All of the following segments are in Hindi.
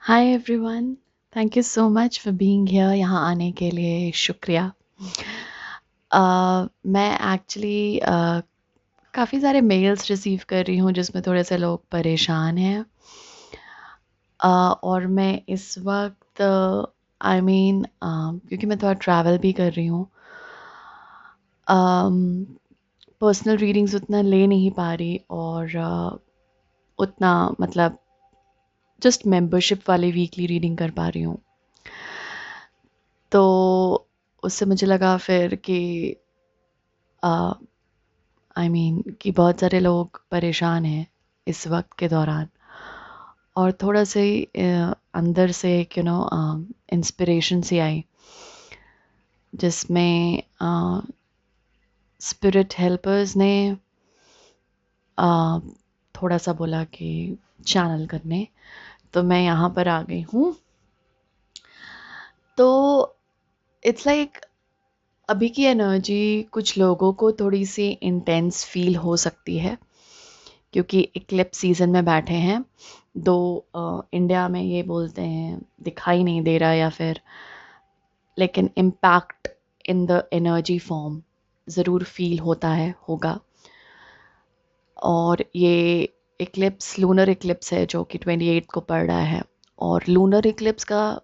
Hi everyone, thank you so much for being here. यहाँ आने के लिए शुक्रिया। मैं एक्चुअली काफ़ी सारे मेल्स रिसीव कर रही हूँ जिसमें थोड़े से लोग परेशान हैं। और मैं इस वक्त क्योंकि मैं थोड़ा ट्रैवल भी कर रही हूँ, पर्सनल रीडिंग्स उतना ले नहीं पा रही और उतना मतलब जस्ट मेंबरशिप वाली वीकली रीडिंग कर पा रही हूँ। तो उससे मुझे लगा फिर कि कि बहुत सारे लोग परेशान हैं इस वक्त के दौरान, और थोड़ा से ही अंदर से इंस्पिरेशन सी आई, जिसमें स्पिरिट हेल्पर्स ने अ, थोड़ा सा बोला कि चैनल करने, तो मैं यहाँ पर आ गई हूँ। तो इट्स लाइक अभी की एनर्जी कुछ लोगों को थोड़ी सी इंटेंस फील हो सकती है क्योंकि इक्लिप्स सीजन में बैठे हैं। दो इंडिया में ये बोलते हैं दिखाई नहीं दे रहा, या फिर लेकिन impact in the energy form ज़रूर फील होता है, होगा। और ये इक्लिप्स लूनर इक्लिप्स है जो कि 28 को पड़ रहा है। और लूनर इक्लिप्स का,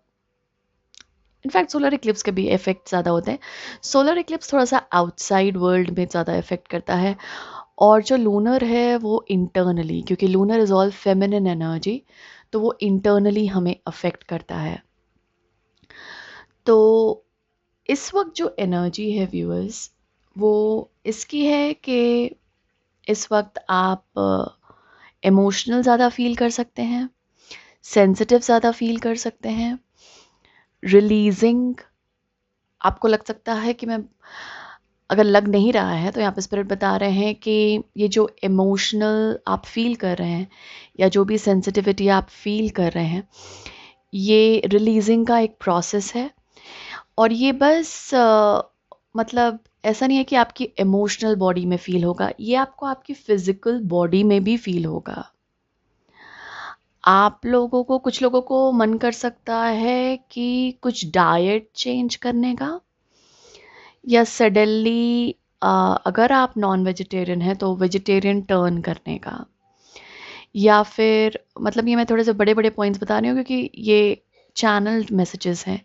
इनफैक्ट सोलर इक्लिप्स के भी इफेक्ट ज़्यादा होते हैं। सोलर इक्लिप्स थोड़ा सा आउटसाइड वर्ल्ड में ज़्यादा इफेक्ट करता है, और जो लूनर है वो इंटरनली, क्योंकि lunar is all feminine energy, तो वो इंटरनली हमें अफेक्ट करता है। तो इस वक्त जो एनर्जी है व्यूअर्स, वो इसकी है कि इस वक्त आप इमोशनल ज़्यादा फील कर सकते हैं, सेंसिटिव ज़्यादा फील कर सकते हैं, रिलीजिंग आपको लग सकता है कि मैं, अगर लग नहीं रहा है तो यहाँ पे स्पिरिट बता रहे हैं कि ये जो इमोशनल आप फील कर रहे हैं या जो भी सेंसिटिविटी आप फील कर रहे हैं, ये रिलीजिंग का एक प्रोसेस है। और ये बस मतलब ऐसा नहीं है कि आपकी इमोशनल बॉडी में फील होगा, ये आपको आपकी फिजिकल बॉडी में भी फील होगा। आप लोगों को, कुछ लोगों को मन कर सकता है कि कुछ डाइट चेंज करने का, या सडनली अगर आप नॉन वेजिटेरियन हैं तो वेजिटेरियन टर्न करने का, या फिर मतलब ये मैं थोड़े से बड़े बड़े पॉइंट्स बता रही हूँ क्योंकि ये चैनल्ड मैसेजेस हैं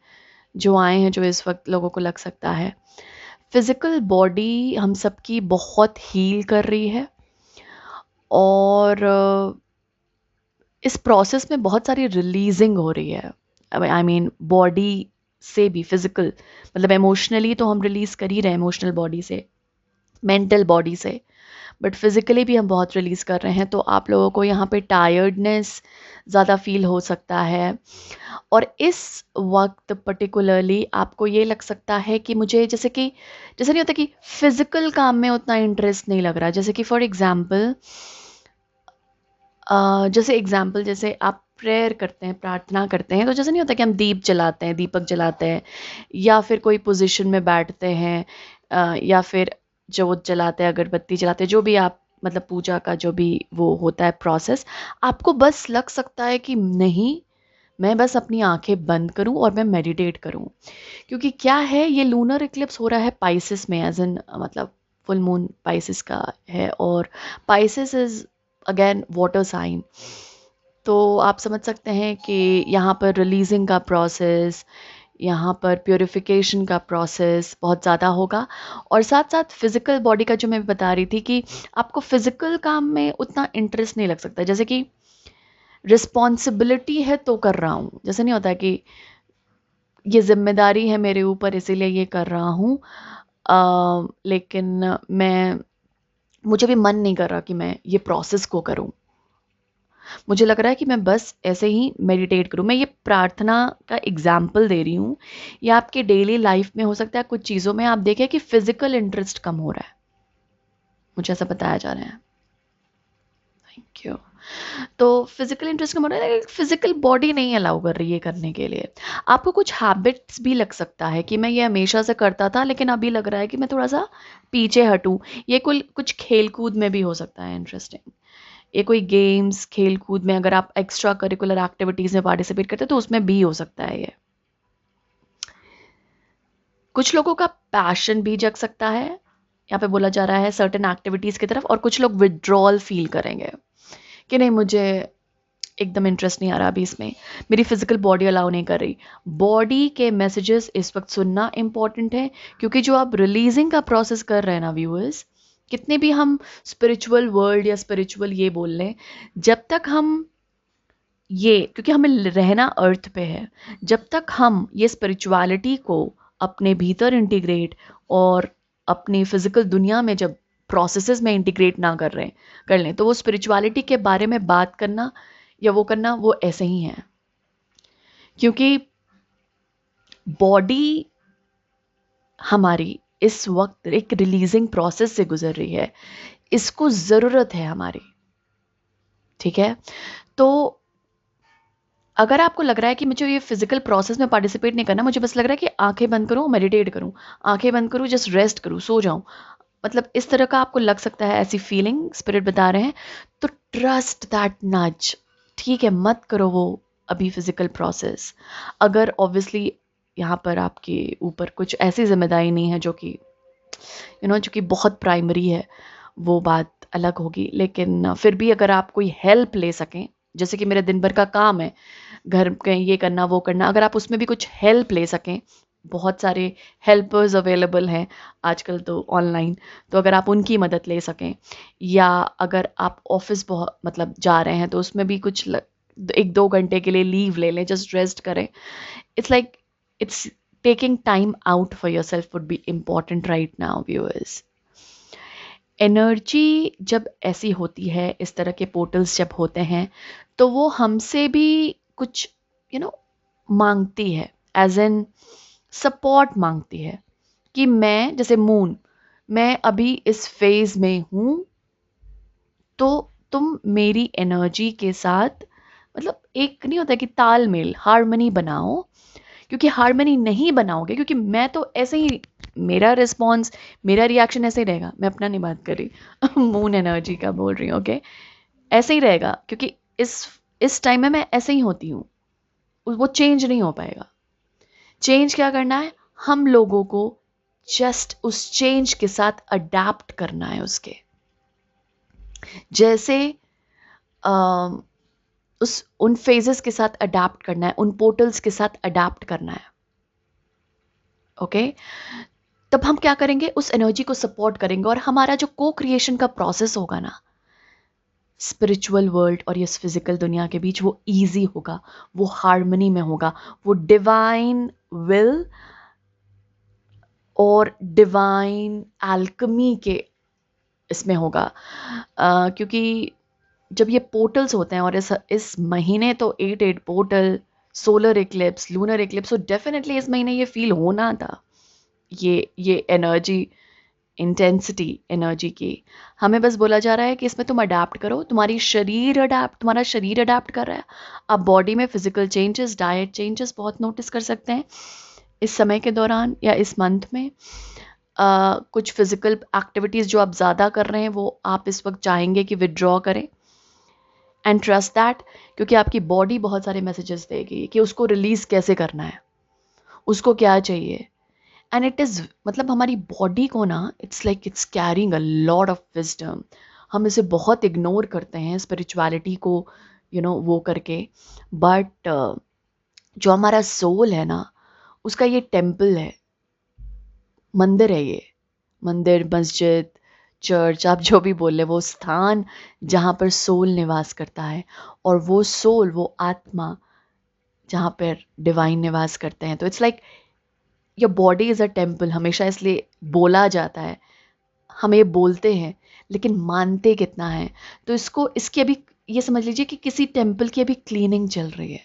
जो आए हैं, जो इस वक्त लोगों को लग सकता है। फिजिकल बॉडी हम सबकी बहुत हील कर रही है, और इस प्रोसेस में बहुत सारी रिलीजिंग हो रही है। बॉडी से भी, फिजिकल मतलब इमोशनली तो हम रिलीज कर ही रहे हैं, इमोशनल बॉडी से, मेंटल बॉडी से, बट फिजिकली भी हम बहुत रिलीज कर रहे हैं। तो आप लोगों को यहाँ पे टायर्डनेस ज़्यादा फील हो सकता है, और इस वक्त पर्टिकुलरली आपको ये लग सकता है कि मुझे, जैसे नहीं होता कि फिजिकल काम में उतना इंटरेस्ट नहीं लग रहा। जैसे कि फॉर एग्जांपल, जैसे आप प्रेयर करते हैं, प्रार्थना करते हैं, तो जैसे नहीं होता कि हम दीप जलाते हैं, दीपक जलाते हैं, या फिर कोई पोजीशन में बैठते हैं, या फिर जोत जलाते हैं, अगरबत्ती जलाते हैं, जो भी आप मतलब पूजा का जो भी वो होता है प्रोसेस, आपको बस लग सकता है कि नहीं, मैं बस अपनी आंखें बंद करूं और मैं मेडिटेट करूं। क्योंकि क्या है, ये लूनर इक्लिप्स हो रहा है पाइसिस में, एज इन मतलब फुल मून पाइसिस का है, और Pisces is again water sign. तो आप समझ सकते हैं कि यहाँ पर रिलीजिंग का प्रोसेस, यहाँ पर प्योरिफिकेशन का प्रोसेस बहुत ज़्यादा होगा। और साथ साथ फिज़िकल बॉडी का जो मैं बता रही थी कि आपको फिज़िकल काम में उतना इंटरेस्ट नहीं लग सकता। जैसे कि रिस्पॉन्सिबिलिटी है तो कर रहा हूँ, जैसे नहीं होता कि ये जिम्मेदारी है मेरे ऊपर इसीलिए ये कर रहा हूँ, लेकिन मुझे भी मन नहीं कर रहा कि मैं ये प्रोसेस को करूँ। मुझे लग रहा है कि मैं बस ऐसे ही मेडिटेट करूँ। मैं ये प्रार्थना का एग्जाम्पल दे रही हूँ, या आपके डेली लाइफ में हो सकता है कुछ चीज़ों में आप देखें कि फिजिकल इंटरेस्ट कम हो रहा है, मुझे ऐसा बताया जा रहा है। Thank you. तो फिजिकल इंटरेस्ट कम हो रहा है, फिजिकल बॉडी नहीं अलाउ कर रही है करने के लिए। आपको कुछ हैबिट्स भी लग सकता है कि मैं ये हमेशा से करता था लेकिन अभी लग रहा है कि मैं थोड़ा सा पीछे हटूं। ये कुछ खेल कूद में भी हो सकता है इंटरेस्टिंग, ये कोई गेम्स खेल कूद में अगर आप एक्स्ट्रा करिकुलर एक्टिविटीज़ में पार्टिसिपेट करते हैं तो उसमें भी हो सकता है ये। कुछ लोगों का पैशन भी जग सकता है, यहाँ पे बोला जा रहा है सर्टेन एक्टिविटीज़ की तरफ, और कुछ लोग विड्रॉल फील करेंगे कि नहीं मुझे एकदम इंटरेस्ट नहीं आ रहा अभी इसमें, मेरी फिजिकल बॉडी अलाउ नहीं कर रही। बॉडी के मैसेजेस इस वक्त सुनना इंपॉर्टेंट है, क्योंकि जो आप रिलीजिंग का प्रोसेस कर रहे हैं ना व्यूअर्स, कितने भी हम स्पिरिचुअल वर्ल्ड या स्पिरिचुअल ये बोल लें, जब तक हम ये, क्योंकि हमें रहना अर्थ पे है, जब तक हम ये स्पिरिचुअलिटी को अपने भीतर इंटीग्रेट और अपनी फिजिकल दुनिया में जब प्रोसेसेस में इंटीग्रेट ना कर लें, तो वो स्पिरिचुअलिटी के बारे में बात करना या वो करना वो ऐसे ही है। क्योंकि बॉडी हमारी इस वक्त एक रिलीजिंग प्रोसेस से गुजर रही है, इसको ज़रूरत है हमारी, ठीक है। तो अगर आपको लग रहा है कि मुझे ये फिजिकल प्रोसेस में पार्टिसिपेट नहीं करना, मुझे बस लग रहा है कि आंखें बंद करूं, मेडिटेट करूं, आंखें बंद करूं, जस्ट रेस्ट करूं, सो जाऊं, मतलब इस तरह का आपको लग सकता है, ऐसी फीलिंग स्पिरिट बता रहे हैं, तो ट्रस्ट दैट नज, ठीक है, मत करो वो अभी फिजिकल प्रोसेस। अगर ऑब्वियसली यहाँ पर आपके ऊपर कुछ ऐसी जिम्मेदारी नहीं है जो कि जो कि बहुत प्राइमरी है, वो बात अलग होगी। लेकिन फिर भी अगर आप कोई हेल्प ले सकें, जैसे कि मेरे दिन भर का काम है, घर के ये करना वो करना, अगर आप उसमें भी कुछ हेल्प ले सकें, बहुत सारे हेल्पर्स अवेलेबल हैं आजकल तो ऑनलाइन, तो अगर आप उनकी मदद ले सकें, या अगर आप ऑफिस बहुत मतलब जा रहे हैं तो उसमें भी कुछ 1-2 घंटे के लिए लीव ले लें, जस्ट रेस्ट करें। It's like it's taking time out for your self would be important right now viewers. Energy जब ऐसी होती है, इस तरह के पोर्टल्स जब होते हैं, तो वो हमसे भी कुछ मांगती है, एज एन सपोर्ट मांगती है कि मैं, जैसे मून, मैं अभी इस फेज में हूं, तो तुम मेरी एनर्जी के साथ, मतलब एक नहीं होता कि तालमेल, हार्मनी बनाओ, क्योंकि हार्मनी नहीं बनाओगे, क्योंकि मैं तो ऐसे ही, मेरा रिस्पॉन्स, मेरा रिएक्शन ऐसे ही रहेगा, मैं अपना नहीं बात कर रही मून एनर्जी का बोल रही हूँ, ओके, ऐसे ही रहेगा, क्योंकि इस टाइम में मैं ऐसे ही होती हूँ, वो चेंज नहीं हो पाएगा। चेंज क्या करना है, हम लोगों को जस्ट उस चेंज के साथ अडेप्ट करना है, उसके जैसे उन फेजेस के साथ अडेप्ट करना है, उन पोर्टल्स के साथ अडेप्ट करना है, ओके। तब हम क्या करेंगे, उस एनर्जी को सपोर्ट करेंगे, और हमारा जो को क्रिएशन का प्रोसेस होगा ना स्पिरिचुअल वर्ल्ड और इस फिजिकल दुनिया के बीच, वो इजी होगा, वो हार्मनी में होगा, वो डिवाइन विल और डिवाइन एल्केमी के इसमें होगा। क्योंकि जब ये पोर्टल्स होते हैं, और इस महीने तो 8 portal, solar Eclipse, lunar Eclipse, तो डेफिनेटली इस महीने ये फील होना था, ये एनर्जी, इंटेंसिटी एनर्जी की। हमें बस बोला जा रहा है कि इसमें तुम अडेप्ट करो, तुम्हारा शरीर अडेप्ट कर रहा है। आप बॉडी में फिजिकल चेंजेस, डाइट चेंजेस बहुत नोटिस कर सकते हैं इस समय के दौरान या इस मंथ में। कुछ फिजिकल एक्टिविटीज़ जो आप ज़्यादा कर रहे हैं, वो आप इस वक्त चाहेंगे कि विदड्रॉ करें, एंड ट्रस्ट दैट, क्योंकि आपकी बॉडी बहुत सारे मैसेजेस देगी कि उसको रिलीज़ कैसे करना है, उसको क्या चाहिए। एंड इट इज़, मतलब हमारी बॉडी को ना, it's like it's carrying a lot of wisdom. हम इसे बहुत इग्नोर करते हैं स्पिरिचुअलिटी को, वो करके, बट जो हमारा सोल है ना, उसका ये टेम्पल है, मंदिर है, ये मंदिर, मस्जिद, चर्च, आप जो भी बोल ले, वो स्थान जहाँ पर सोल निवास करता है, और वो सोल, वो आत्मा जहाँ पर डिवाइन निवास करते हैं। तो it's like your body is a temple, हमेशा इसलिए बोला जाता है, हम ये बोलते हैं लेकिन मानते कितना है। तो इसकी अभी ये समझ लीजिए कि किसी टेम्पल की अभी क्लीनिंग चल रही है,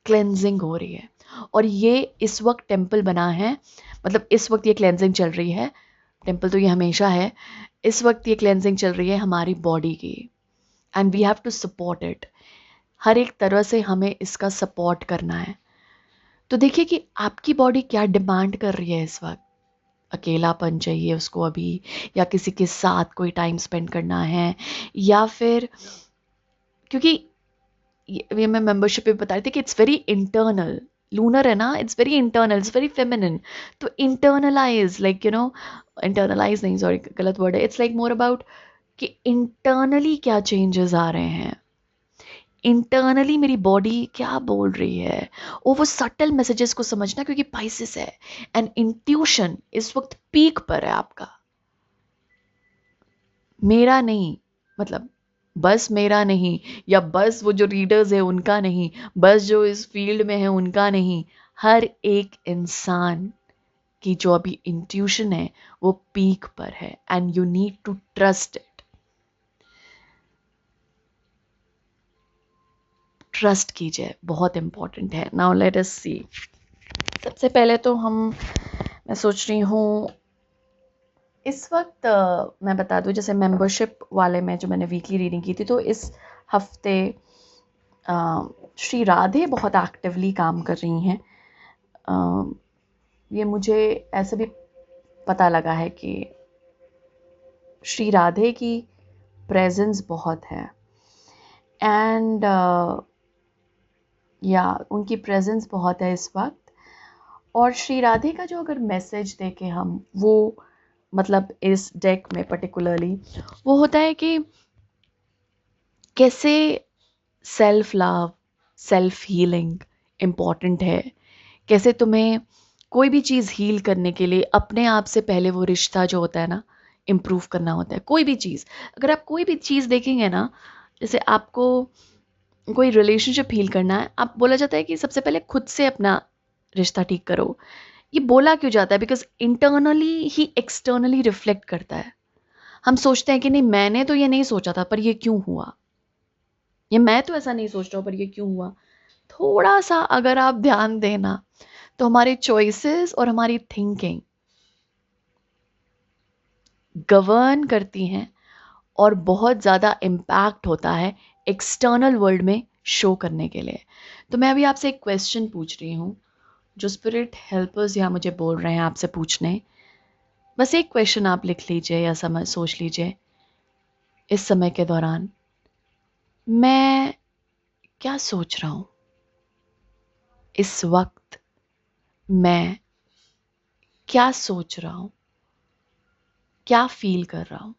क्लेंजिंग हो रही है, और ये इस वक्त टेम्पल बना है, मतलब इस वक्त ये क्लेंजिंग चल रही है, टेम्पल तो ये हमेशा है, इस वक्त ये क्लेंजिंग चल रही है हमारी बॉडी की, and we have to support it. हर एक तरह से हमें इसका सपोर्ट करना है। तो देखिए कि आपकी बॉडी क्या डिमांड कर रही है इस वक्त, अकेलापन चाहिए उसको अभी, या किसी के साथ कोई टाइम स्पेंड करना है, या फिर क्योंकि ये मैं मेंबरशिप पे बता रही थी कि इट्स वेरी इंटरनल, लूनर है ना, it's very internal, it's very feminine. तो internalise, like you know, internalise नहीं, सॉरी गलत वर्ड है, इट्स लाइक मोर अबाउट कि इंटरनली क्या चेंजेस आ रहे हैं, इंटरनली मेरी बॉडी क्या बोल रही है, और वो सटल मैसेजेस को समझना, क्योंकि पाइसेस है एंड इंट्यूशन इस वक्त पीक पर है आपका। मेरा नहीं, मतलब बस मेरा नहीं, या बस वो जो रीडर्स है उनका नहीं, बस जो इस फील्ड में है उनका नहीं, हर एक इंसान की जो अभी इंट्यूशन है वो पीक पर है and you need to trust it. Trust कीजिए, बहुत इंपॉर्टेंट है। Now let us see. सबसे पहले तो मैं सोच रही हूँ इस वक्त मैं बता दूं, जैसे मेंबरशिप वाले में जो मैंने वीकली रीडिंग की थी, तो इस हफ्ते श्री राधे बहुत एक्टिवली काम कर रही हैं। ये मुझे ऐसे भी पता लगा है कि श्री राधे की प्रेजेंस बहुत है एंड या उनकी प्रेजेंस बहुत है इस वक्त। और श्री राधे का जो अगर मैसेज देखें हम, वो मतलब इस डेक में पर्टिकुलरली वो होता है कि कैसे self love, self healing important है, कैसे तुम्हें कोई भी चीज़ हील करने के लिए अपने आप से पहले वो रिश्ता जो होता है ना, इम्प्रूव करना होता है। कोई भी चीज़, अगर आप कोई भी चीज़ देखेंगे ना, जैसे आपको कोई रिलेशनशिप हील करना है, आप बोला जाता है कि सबसे पहले खुद से अपना रिश्ता ठीक करो। ये बोला क्यों जाता है? Because internally he externally reflect करता है। हम सोचते हैं कि नहीं, मैंने तो ये नहीं सोचा था, पर ये क्यों हुआ, ये मैं तो ऐसा नहीं सोच रहा हूँ, पर ये क्यों हुआ। थोड़ा सा अगर आप ध्यान देना, तो हमारे चॉइसेस और हमारी थिंकिंग गवर्न करती हैं और बहुत ज़्यादा इम्पैक्ट होता है एक्सटर्नल वर्ल्ड में शो करने के लिए। तो मैं अभी आपसे एक क्वेश्चन पूछ रही हूँ, जो स्पिरिट हेल्पर्स यहाँ मुझे बोल रहे हैं आपसे पूछने। बस एक क्वेश्चन आप लिख लीजिए या सोच लीजिए इस समय के दौरान, मैं क्या सोच रहा हूँ इस वक्त, मैं क्या सोच रहा हूँ, क्या फील कर रहा हूँ।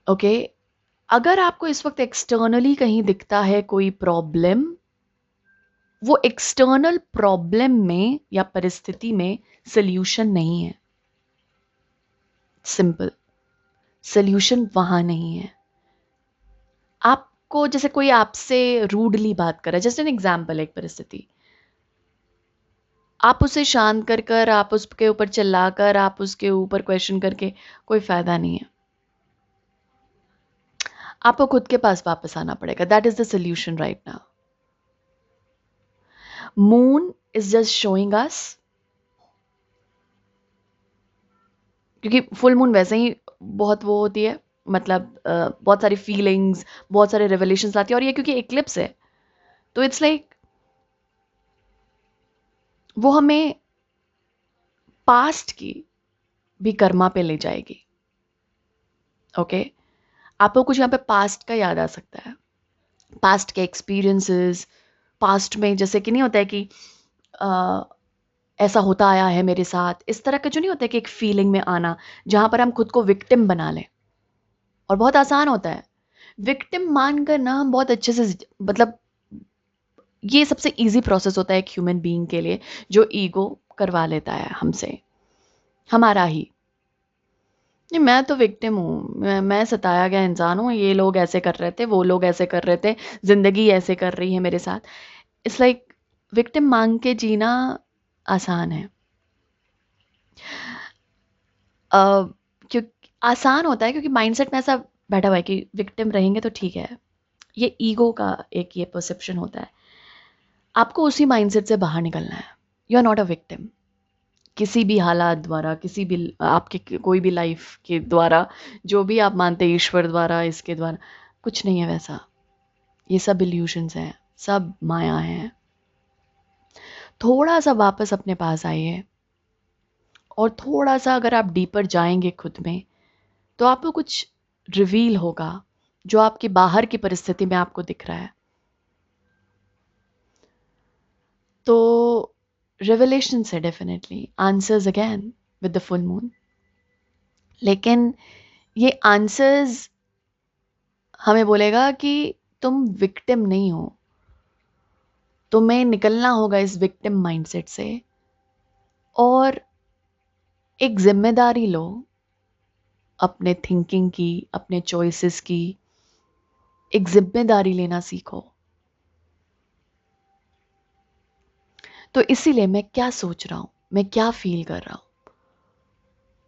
ओके, अगर आपको इस वक्त एक्सटर्नली कहीं दिखता है कोई प्रॉब्लम, वो एक्सटर्नल प्रॉब्लम में या परिस्थिति में सल्यूशन नहीं है। सिंपल, सल्यूशन वहां नहीं है। आपको जैसे कोई आपसे रूडली बात कर रहा है, जैसे एन एग्जाम्पल, एक परिस्थिति, आप उसे शांत कर कर, आप उसके ऊपर चिल्लाकर, आप उसके ऊपर क्वेश्चन करके कोई फायदा नहीं है। आपको खुद के पास वापस आना पड़ेगा। That is the solution right now. Moon is just showing us, क्योंकि फुल मून वैसे ही बहुत वो होती है, मतलब बहुत सारी फीलिंग्स, बहुत सारे रेवलेशंस लाती है, और ये क्योंकि इक्लिप्स है, तो इट्स लाइक वो हमें पास्ट की भी कर्मा पे ले जाएगी। ओके, आपको कुछ यहाँ पे पास्ट का याद आ सकता है, पास्ट के एक्सपीरियंसेस, पास्ट में जैसे कि नहीं होता है कि आ, ऐसा होता आया है मेरे साथ, इस तरह का जो नहीं होता है कि एक फीलिंग में आना जहां पर हम खुद को विक्टिम बना लें। और बहुत आसान होता है विक्टिम मानकर ना, हम बहुत अच्छे से, मतलब ये सबसे इजी प्रोसेस होता है एक ह्यूमन बीइंग के लिए, जो ईगो करवा लेता है हमसे, हमारा ही। नहीं, मैं तो विक्टिम हूँ, मैं सताया गया इंसान हूँ, ये लोग ऐसे कर रहे थे, वो लोग ऐसे कर रहे थे, जिंदगी ऐसे कर रही है मेरे साथ। इट्स लाइक विक्टिम मांग के जीना आसान है। क्यों आसान होता है? क्योंकि माइंडसेट में ऐसा बैठा हुआ है कि विक्टिम रहेंगे तो ठीक है। ये ईगो का एक ये परसेप्शन होता है। आपको उसी माइंडसेट से बाहर निकलना है। You are not a victim किसी भी हालात द्वारा, किसी भी आपके कोई भी लाइफ के द्वारा, जो भी आप मानते हैं, ईश्वर द्वारा, इसके द्वारा, कुछ नहीं है वैसा। ये सब इल्यूशंस हैं, सब माया है। थोड़ा सा वापस अपने पास आइए, और थोड़ा सा अगर आप डीपर जाएंगे खुद में, तो आपको कुछ रिवील होगा जो आपकी बाहर की परिस्थिति में आपको दिख रहा है। तो रिवलेशन से definitely answers again with the full moon, लेकिन ये आंसर्स हमें बोलेगा कि तुम विक्टिम नहीं हो, तुम्हें निकलना होगा इस विक्टिम माइंडसेट से और एक जिम्मेदारी लो अपने थिंकिंग की, अपने चॉइसेस की। एक जिम्मेदारी लेना सीखो। तो इसीलिए मैं क्या सोच रहा हूं, मैं क्या फील कर रहा हूं,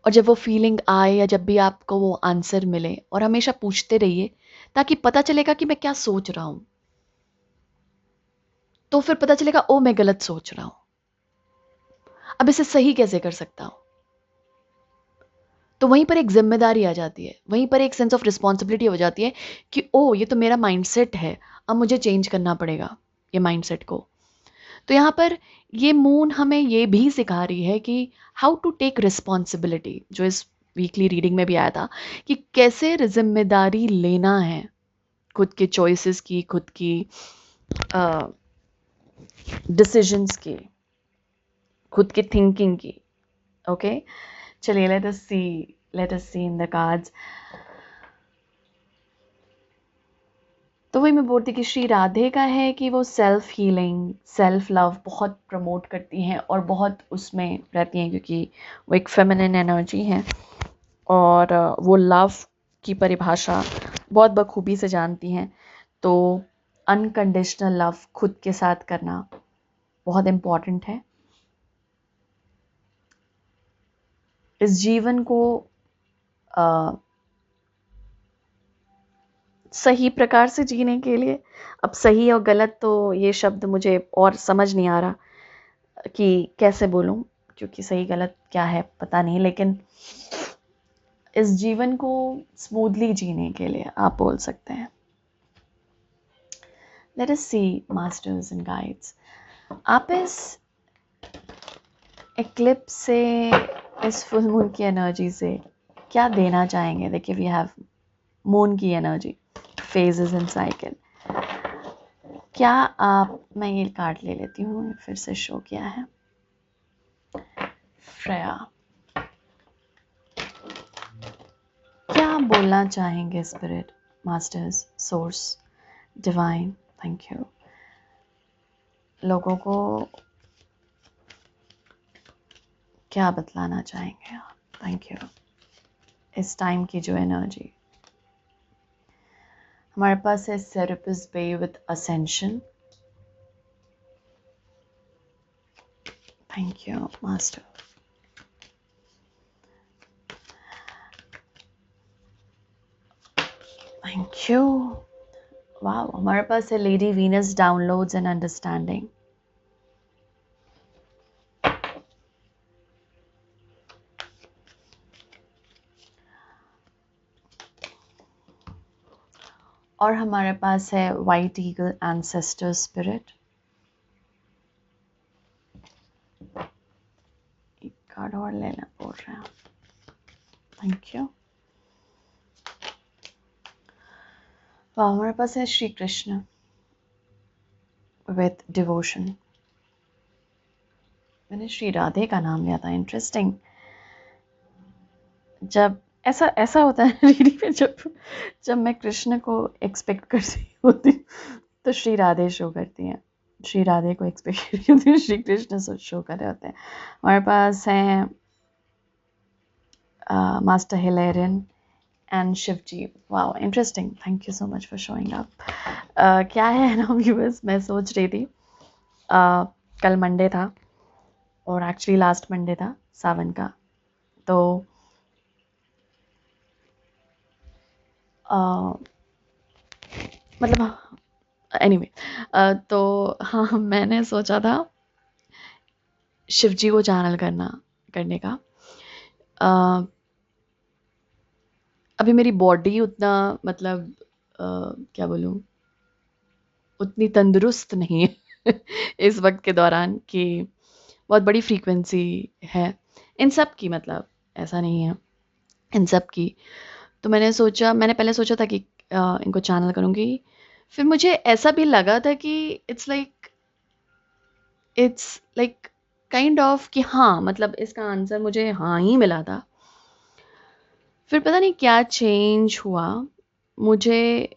और जब वो फीलिंग आए या जब भी आपको वो आंसर मिले, और हमेशा पूछते रहिए ताकि पता चलेगा कि मैं क्या सोच रहा हूं। तो फिर पता चलेगा ओ मैं गलत सोच रहा हूं, अब इसे सही कैसे कर सकता हूं। तो वहीं पर एक जिम्मेदारी आ जाती है, वहीं पर एक सेंस ऑफ रिस्पॉन्सिबिलिटी हो जाती है कि ओ ये तो मेरा माइंडसेट है, अब मुझे चेंज करना पड़ेगा ये माइंडसेट को। तो यहाँ पर ये मून हमें ये भी सिखा रही है कि हाउ टू टेक रिस्पॉन्सिबिलिटी, जो इस वीकली रीडिंग में भी आया था, कि कैसे जिम्मेदारी लेना है खुद के चॉइसेस की, खुद की डिसीजंस की, खुद की थिंकिंग की। ओके, चलिए let us see in the cards. तो वही मैं बोलती कि श्री राधे का है कि वो सेल्फ हीलिंग, सेल्फ लव बहुत प्रमोट करती हैं और बहुत उसमें रहती हैं, क्योंकि वो एक फेमिनिन एनर्जी है और वो लव की परिभाषा बहुत बखूबी से जानती हैं। तो अनकंडीशनल लव खुद के साथ करना बहुत इम्पॉर्टेंट है। इस जीवन को सही प्रकार से जीने के लिए, अब सही और गलत तो ये शब्द मुझे और समझ नहीं आ रहा कि कैसे बोलूं, क्योंकि सही गलत क्या है पता नहीं, लेकिन इस जीवन को स्मूथली जीने के लिए आप बोल सकते हैं। Let us see masters and guides, आप इस एक्लिप्स से, इस फुल मून की एनर्जी से क्या देना चाहेंगे। देखिए वी हैव मून की एनर्जी, फेजेस एंड साइकिल। क्या आप, मैं ये कार्ड ले लेती हूँ, फिर से शो किया है फ्रेया, क्या बोलना चाहेंगे spirit, masters, source, divine, thank you, लोगों को क्या बतलाना चाहेंगे आप, थैंक यू। इस टाइम की जो एनर्जी हमारे पास है, Serapis Bey with ascension, thank you master. Thank you. वाह, हमारे पास है lady Venus, downloads and understanding, और हमारे पास है वाइट ईगल, एंसेस्टर स्पिरिट। एक कार्ड और लेना बोल रहे हैं, थैंक यू। वाह, हमारे पास है श्री कृष्ण विथ डिवोशन। मैंने श्री राधे का नाम लिया था, इंटरेस्टिंग। जब ऐसा ऐसा होता है रीडिंग में, जब मैं कृष्ण को एक्सपेक्ट कर रही होती तो श्री राधे शो करती हैं, श्री राधे को एक्सपेक्ट कर रही होती, श्री कृष्ण शो कर रहे होते हैं। हमारे पास हैं master हिलेरियन and Shivji. Wow, interesting, thank you so much for showing up. क्या है ना व्यूअर्स, मैं सोच रही थी कल मंडे था और एक्चुअली लास्ट मंडे था सावन का, तो मतलब एनीवे तो हाँ, मैंने सोचा था शिवजी को चैनल करने का। अभी मेरी बॉडी उतना, मतलब क्या बोलूँ, उतनी तंदुरुस्त नहीं है इस वक्त के दौरान कि बहुत बड़ी फ्रीक्वेंसी है इन सब की, मतलब ऐसा नहीं है इन सब की। तो मैंने पहले सोचा था कि इनको चैनल करूँगी। फिर मुझे ऐसा भी लगा था कि इट्स लाइक काइंड ऑफ कि हाँ, मतलब इसका आंसर मुझे हाँ ही मिला था। फिर पता नहीं क्या चेंज हुआ, मुझे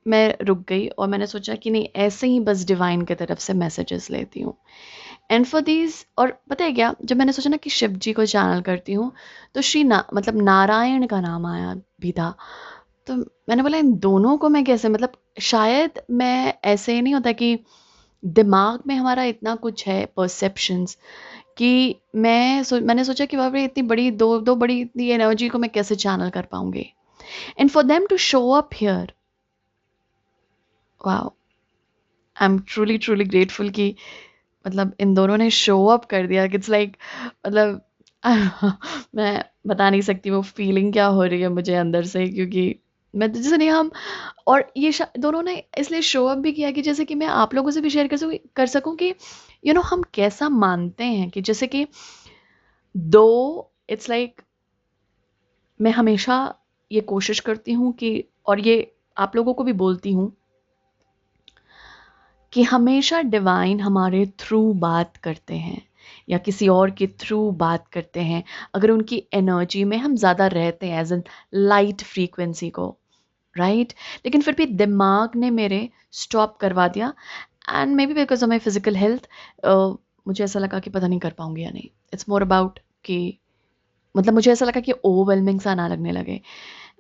मैं रुक गई और मैंने सोचा कि नहीं, ऐसे ही बस डिवाइन की तरफ से मैसेजेस लेती हूँ। एंड फॉर दीज, और पता है क्या, जब मैंने सोचा ना कि शिव जी को चैनल करती हूँ, तो मतलब नारायण का नाम आया भी था। तो मैंने बोला इन दोनों को मैं कैसे, मतलब शायद मैं ऐसे ही नहीं होता कि दिमाग में हमारा इतना कुछ है परसेप्शंस कि मैंने सोचा कि बाप रे, इतनी बड़ी दो बड़ी इतनी एनर्जी को मैं कैसे चैनल कर पाऊंगी। And for them to show up here, wow, I am truly truly grateful कि मतलब इन दोनों ने शो अप कर दिया। इट्स लाइक मतलब मैं बता नहीं सकती वो फीलिंग क्या हो रही है मुझे अंदर से, क्योंकि मैं जैसे नहीं हम, और ये दोनों ने इसलिए शो अप भी किया कि जैसे कि मैं आप लोगों से भी शेयर कर सकूं कि हम कैसा मानते हैं कि जैसे कि दो, इट्स लाइक मैं हमेशा ये कोशिश करती हूँ कि, और ये आप लोगों को भी बोलती हूँ कि हमेशा डिवाइन हमारे थ्रू बात करते हैं या किसी और के थ्रू बात करते हैं, अगर उनकी एनर्जी में हम ज़्यादा रहते हैं, एज एन लाइट फ्रीक्वेंसी को, राइट। लेकिन फिर भी दिमाग ने मेरे स्टॉप करवा दिया, and may be because of my physical health, मुझे ऐसा लगा कि पता नहीं कर पाऊंगी या नहीं। इट्स मोर अबाउट कि मतलब मुझे ऐसा लगा कि ओवरवेलमिंग सा ना लगने लगे।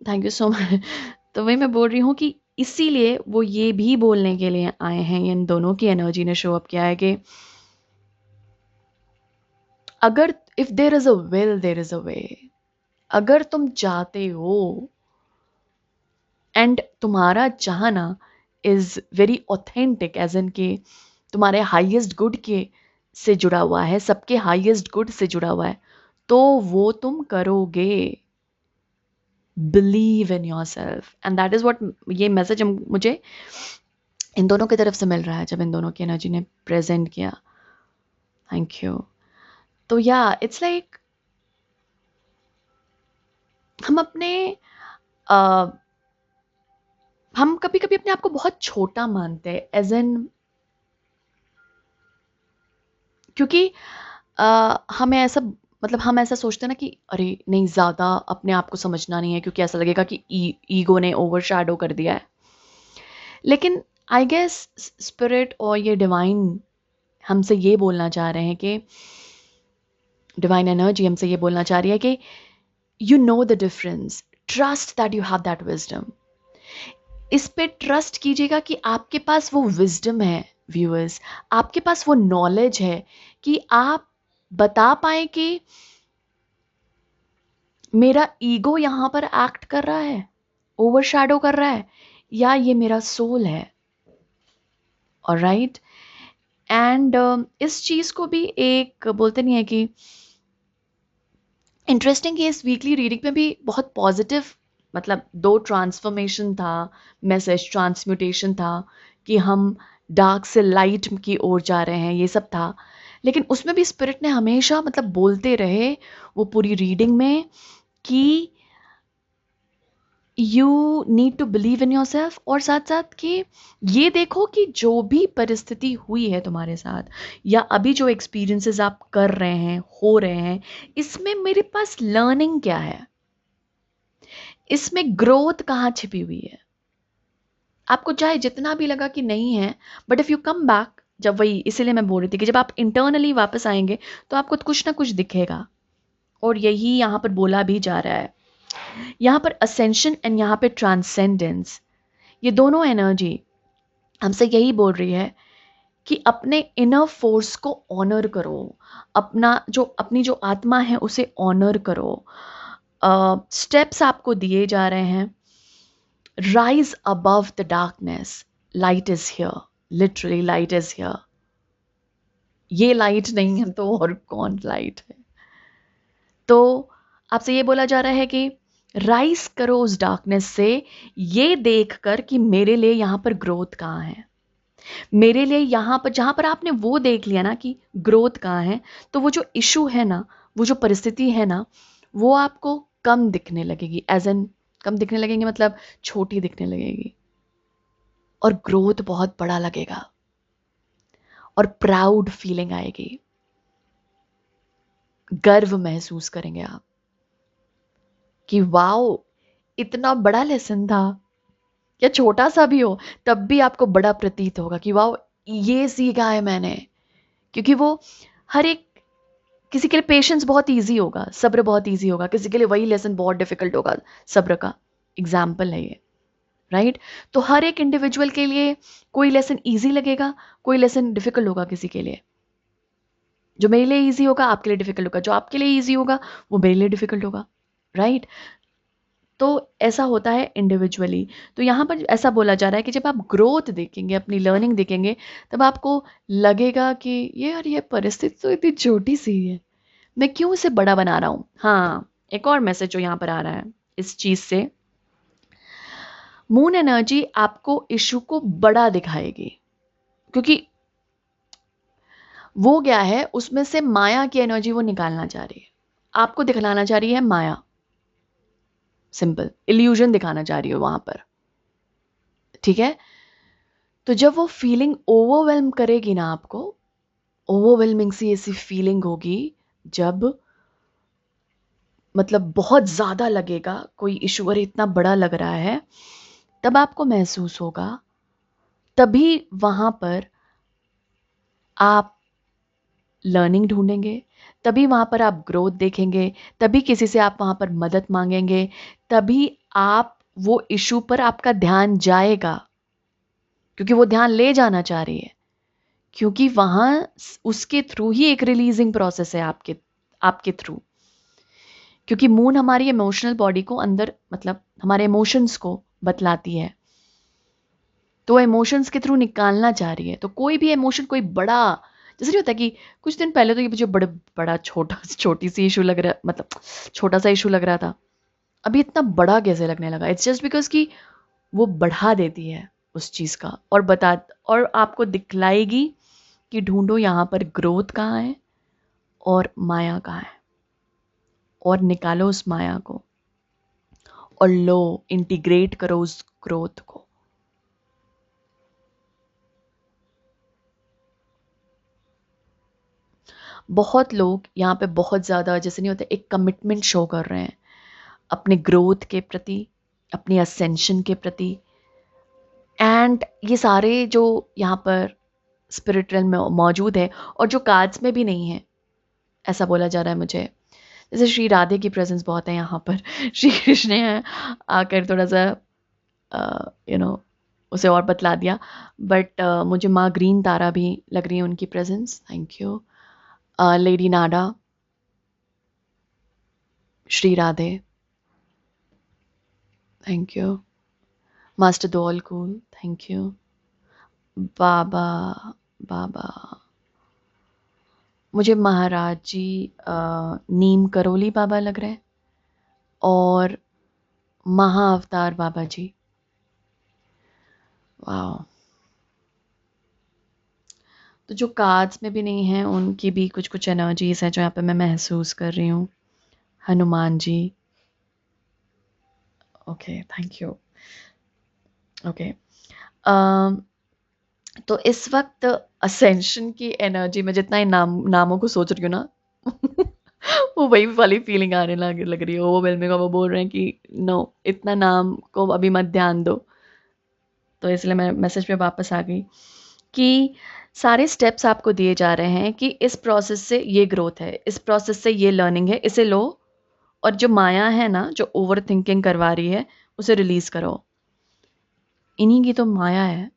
Thank you so much. तो वही मैं बोल रही हूँ कि इसीलिए वो ये भी बोलने के लिए आए हैं, इन दोनों की एनर्जी ने शो अप किया है कि अगर if there is a will there is a way, अगर तुम चाहते हो एंड तुम्हारा चाहना is very authentic, as in के तुम्हारे हाईएस्ट गुड के से जुड़ा हुआ है, सबके हाईएस्ट गुड से जुड़ा हुआ है, तो वो तुम करोगे। Believe in your self, and that is what ये मैसेज मुझे इन दोनों की तरफ से मिल रहा है जब इन दोनों की एनर्जी ने प्रेजेंट किया। Thank you. तो या इट्स लाइक हम अपने हम कभी कभी अपने आप को बहुत छोटा मानते हैं, एज एन, क्योंकि हमें ऐसा, मतलब हम ऐसा सोचते हैं ना कि अरे नहीं, ज़्यादा अपने आप को समझना नहीं है, क्योंकि ऐसा लगेगा कि ईगो ने ओवर शैडो कर दिया है। लेकिन आई गेस स्पिरिट और ये डिवाइन हमसे ये बोलना चाह रहे हैं कि डिवाइन एनर्जी हमसे ये बोलना चाह रही है कि you know the difference, trust that you have that wisdom. इस पे ट्रस्ट कीजिएगा कि आपके पास वो विजडम है व्यूअर्स, आपके पास वो नॉलेज है कि आप बता पाए कि मेरा ईगो यहां पर एक्ट कर रहा है, ओवरशैडो कर रहा है, या ये मेरा सोल है। ऑलराइट। एंड इस चीज को भी एक बोलते नहीं है कि इंटरेस्टिंग कि इस वीकली रीडिंग में भी बहुत पॉजिटिव, मतलब दो ट्रांसफॉर्मेशन था, मैसेज ट्रांसम्यूटेशन था कि हम डार्क से लाइट की ओर जा रहे हैं, ये सब था। लेकिन उसमें भी स्पिरिट ने हमेशा मतलब बोलते रहे वो पूरी रीडिंग में कि you need to believe in yourself, और साथ साथ कि ये देखो कि जो भी परिस्थिति हुई है तुम्हारे साथ, या अभी जो एक्सपीरियंसेस आप कर रहे हैं, हो रहे हैं, इसमें मेरे पास लर्निंग क्या है, इसमें ग्रोथ कहाँ छिपी हुई है। आपको चाहे जितना भी लगा कि नहीं है, but if you come back, जब वही इसीलिए मैं बोल रही थी कि जब आप इंटरनली वापस आएंगे तो आपको कुछ ना कुछ दिखेगा, और यही यहाँ पर बोला भी जा रहा है। यहाँ पर असेंशन एंड यहाँ पे ट्रांसेंडेंस, ये दोनों एनर्जी हमसे यही बोल रही है कि अपने इनर फोर्स को ऑनर करो, अपनी जो आत्मा है उसे ऑनर करो। स्टेप्स आपको दिए जा रहे हैं, rise above the darkness, light is here, literally light is here. ये लाइट नहीं है तो और कौन लाइट है। तो आपसे ये बोला जा रहा है कि राइज करो उस डार्कनेस से, ये देखकर कि मेरे लिए यहां पर ग्रोथ कहाँ है, मेरे लिए यहां पर, जहां पर आपने वो देख लिया ना कि ग्रोथ कहाँ है, तो वो जो इशू है ना, वो जो परिस्थिति है ना, वो आपको कम दिखने लगेगी, एज एन कम दिखने लगेंगे मतलब छोटी दिखने लगेगी, और ग्रोथ बहुत बड़ा लगेगा, और प्राउड फीलिंग आएगी, गर्व महसूस करेंगे आप कि वाओ, इतना बड़ा लेसन था, या छोटा सा भी हो तब भी आपको बड़ा प्रतीत होगा कि वाओ, ये सीखा है मैंने। क्योंकि वो हर एक, किसी के लिए पेशेंस बहुत इजी होगा, सब्र बहुत इजी होगा, किसी के लिए वही लेसन बहुत डिफिकल्ट होगा, सब्र का एग्जाम्पल है ये, राइट। तो हर एक इंडिविजुअल के लिए कोई लेसन इजी लगेगा, कोई लेसन डिफिकल्ट होगा किसी के लिए। जो मेरे लिए इजी होगा आपके लिए डिफिकल्ट होगा, जो आपके लिए इजी होगा वो मेरे लिए डिफिकल्ट होगा, राइट। तो ऐसा होता है इंडिविजुअली। तो यहाँ पर ऐसा बोला जा रहा है कि जब आप ग्रोथ देखेंगे, अपनी लर्निंग देखेंगे, तब आपको लगेगा कि ये यार, ये परिस्थिति तो इतनी छोटी सी है, मैं क्यों इसे बड़ा बना रहा हूँ। हाँ, एक और मैसेज जो यहाँ पर आ रहा है इस चीज से, मून एनर्जी आपको इशू को बड़ा दिखाएगी, क्योंकि वो क्या है, उसमें से माया की एनर्जी वो निकालना चाह रही है, आपको दिखलाना चाह रही है माया, सिंपल इल्यूजन दिखाना चाह रही है वहां पर, ठीक है। तो जब वो फीलिंग ओवरवेल्म करेगी ना आपको, ओवरवेलमिंग सी ऐसी फीलिंग होगी, जब मतलब बहुत ज्यादा लगेगा कोई इशू, अरे इतना बड़ा लग रहा है, तब आपको महसूस होगा, तभी वहां पर आप लर्निंग ढूंढेंगे, तभी वहां पर आप ग्रोथ देखेंगे, तभी किसी से आप वहां पर मदद मांगेंगे, तभी आप वो इशू पर आपका ध्यान जाएगा, क्योंकि वो ध्यान ले जाना चाह रही है, क्योंकि वहां उसके थ्रू ही एक रिलीजिंग प्रोसेस है, आपके आपके थ्रू। क्योंकि मून हमारी इमोशनल बॉडी को अंदर, मतलब हमारे इमोशंस को बतलाती है, तो वो इमोशंस के थ्रू निकालना चाह रही है। तो कोई भी इमोशन, कोई बड़ा, जैसे नहीं होता कि कुछ दिन पहले तो ये मुझे बड़ा छोटी सी इशू लग रहा, मतलब छोटा सा इशू लग रहा था, अभी इतना बड़ा कैसे लगने लगा। इट्स जस्ट बिकॉज कि वो बढ़ा देती है उस चीज का, और और आपको दिखलाएगी कि ढूंढो यहाँ पर ग्रोथ कहाँ है और माया कहाँ है, और निकालो उस माया को, और लो, इंटीग्रेट करो उस ग्रोथ को। बहुत लोग यहाँ पे बहुत ज़्यादा, जैसे नहीं होता, एक कमिटमेंट शो कर रहे हैं अपने ग्रोथ के प्रति, अपनी असेंशन के प्रति। एंड ये सारे जो यहाँ पर स्पिरिचुअल में मौजूद है, और जो कार्ड्स में भी नहीं है, ऐसा बोला जा रहा है मुझे। जैसे श्री राधे की प्रेजेंस बहुत है यहाँ पर, श्री कृष्ण है आकर थोड़ा सा उसे और बतला दिया। बट मुझे माँ ग्रीन तारा भी लग रही है उनकी presence, thank you. Lady Nada, Shri Radhe, thank you. Master Djwhal Khul, thank you. Baba, Baba, मुझे महाराज जी नीम करोली बाबा लग रहे हैं, और महाअवतार बाबा जी। वाह। तो जो कार्ड्स में भी नहीं है, उनकी भी कुछ कुछ एनर्जीज हैं जो यहाँ पे मैं महसूस कर रही हूँ। Hanuman ji, okay, thank you. Okay, तो इस वक्त असेंशन की एनर्जी में जितना ही नामों को सोच रही हूँ ना, वो वही वाली फीलिंग आने लग रही है, ओवरवेलमिंग। वो बोल रहे हैं कि नो, इतना नाम को अभी मत ध्यान दो। तो इसलिए मैं मैसेज पे वापस आ गई कि सारे स्टेप्स आपको दिए जा रहे हैं कि इस प्रोसेस से ये ग्रोथ है, इस प्रोसेस से ये लर्निंग है, इसे लो, और जो माया है ना, जो ओवर थिंकिंग करवा रही है, उसे रिलीज करो। इन्हीं की तो माया है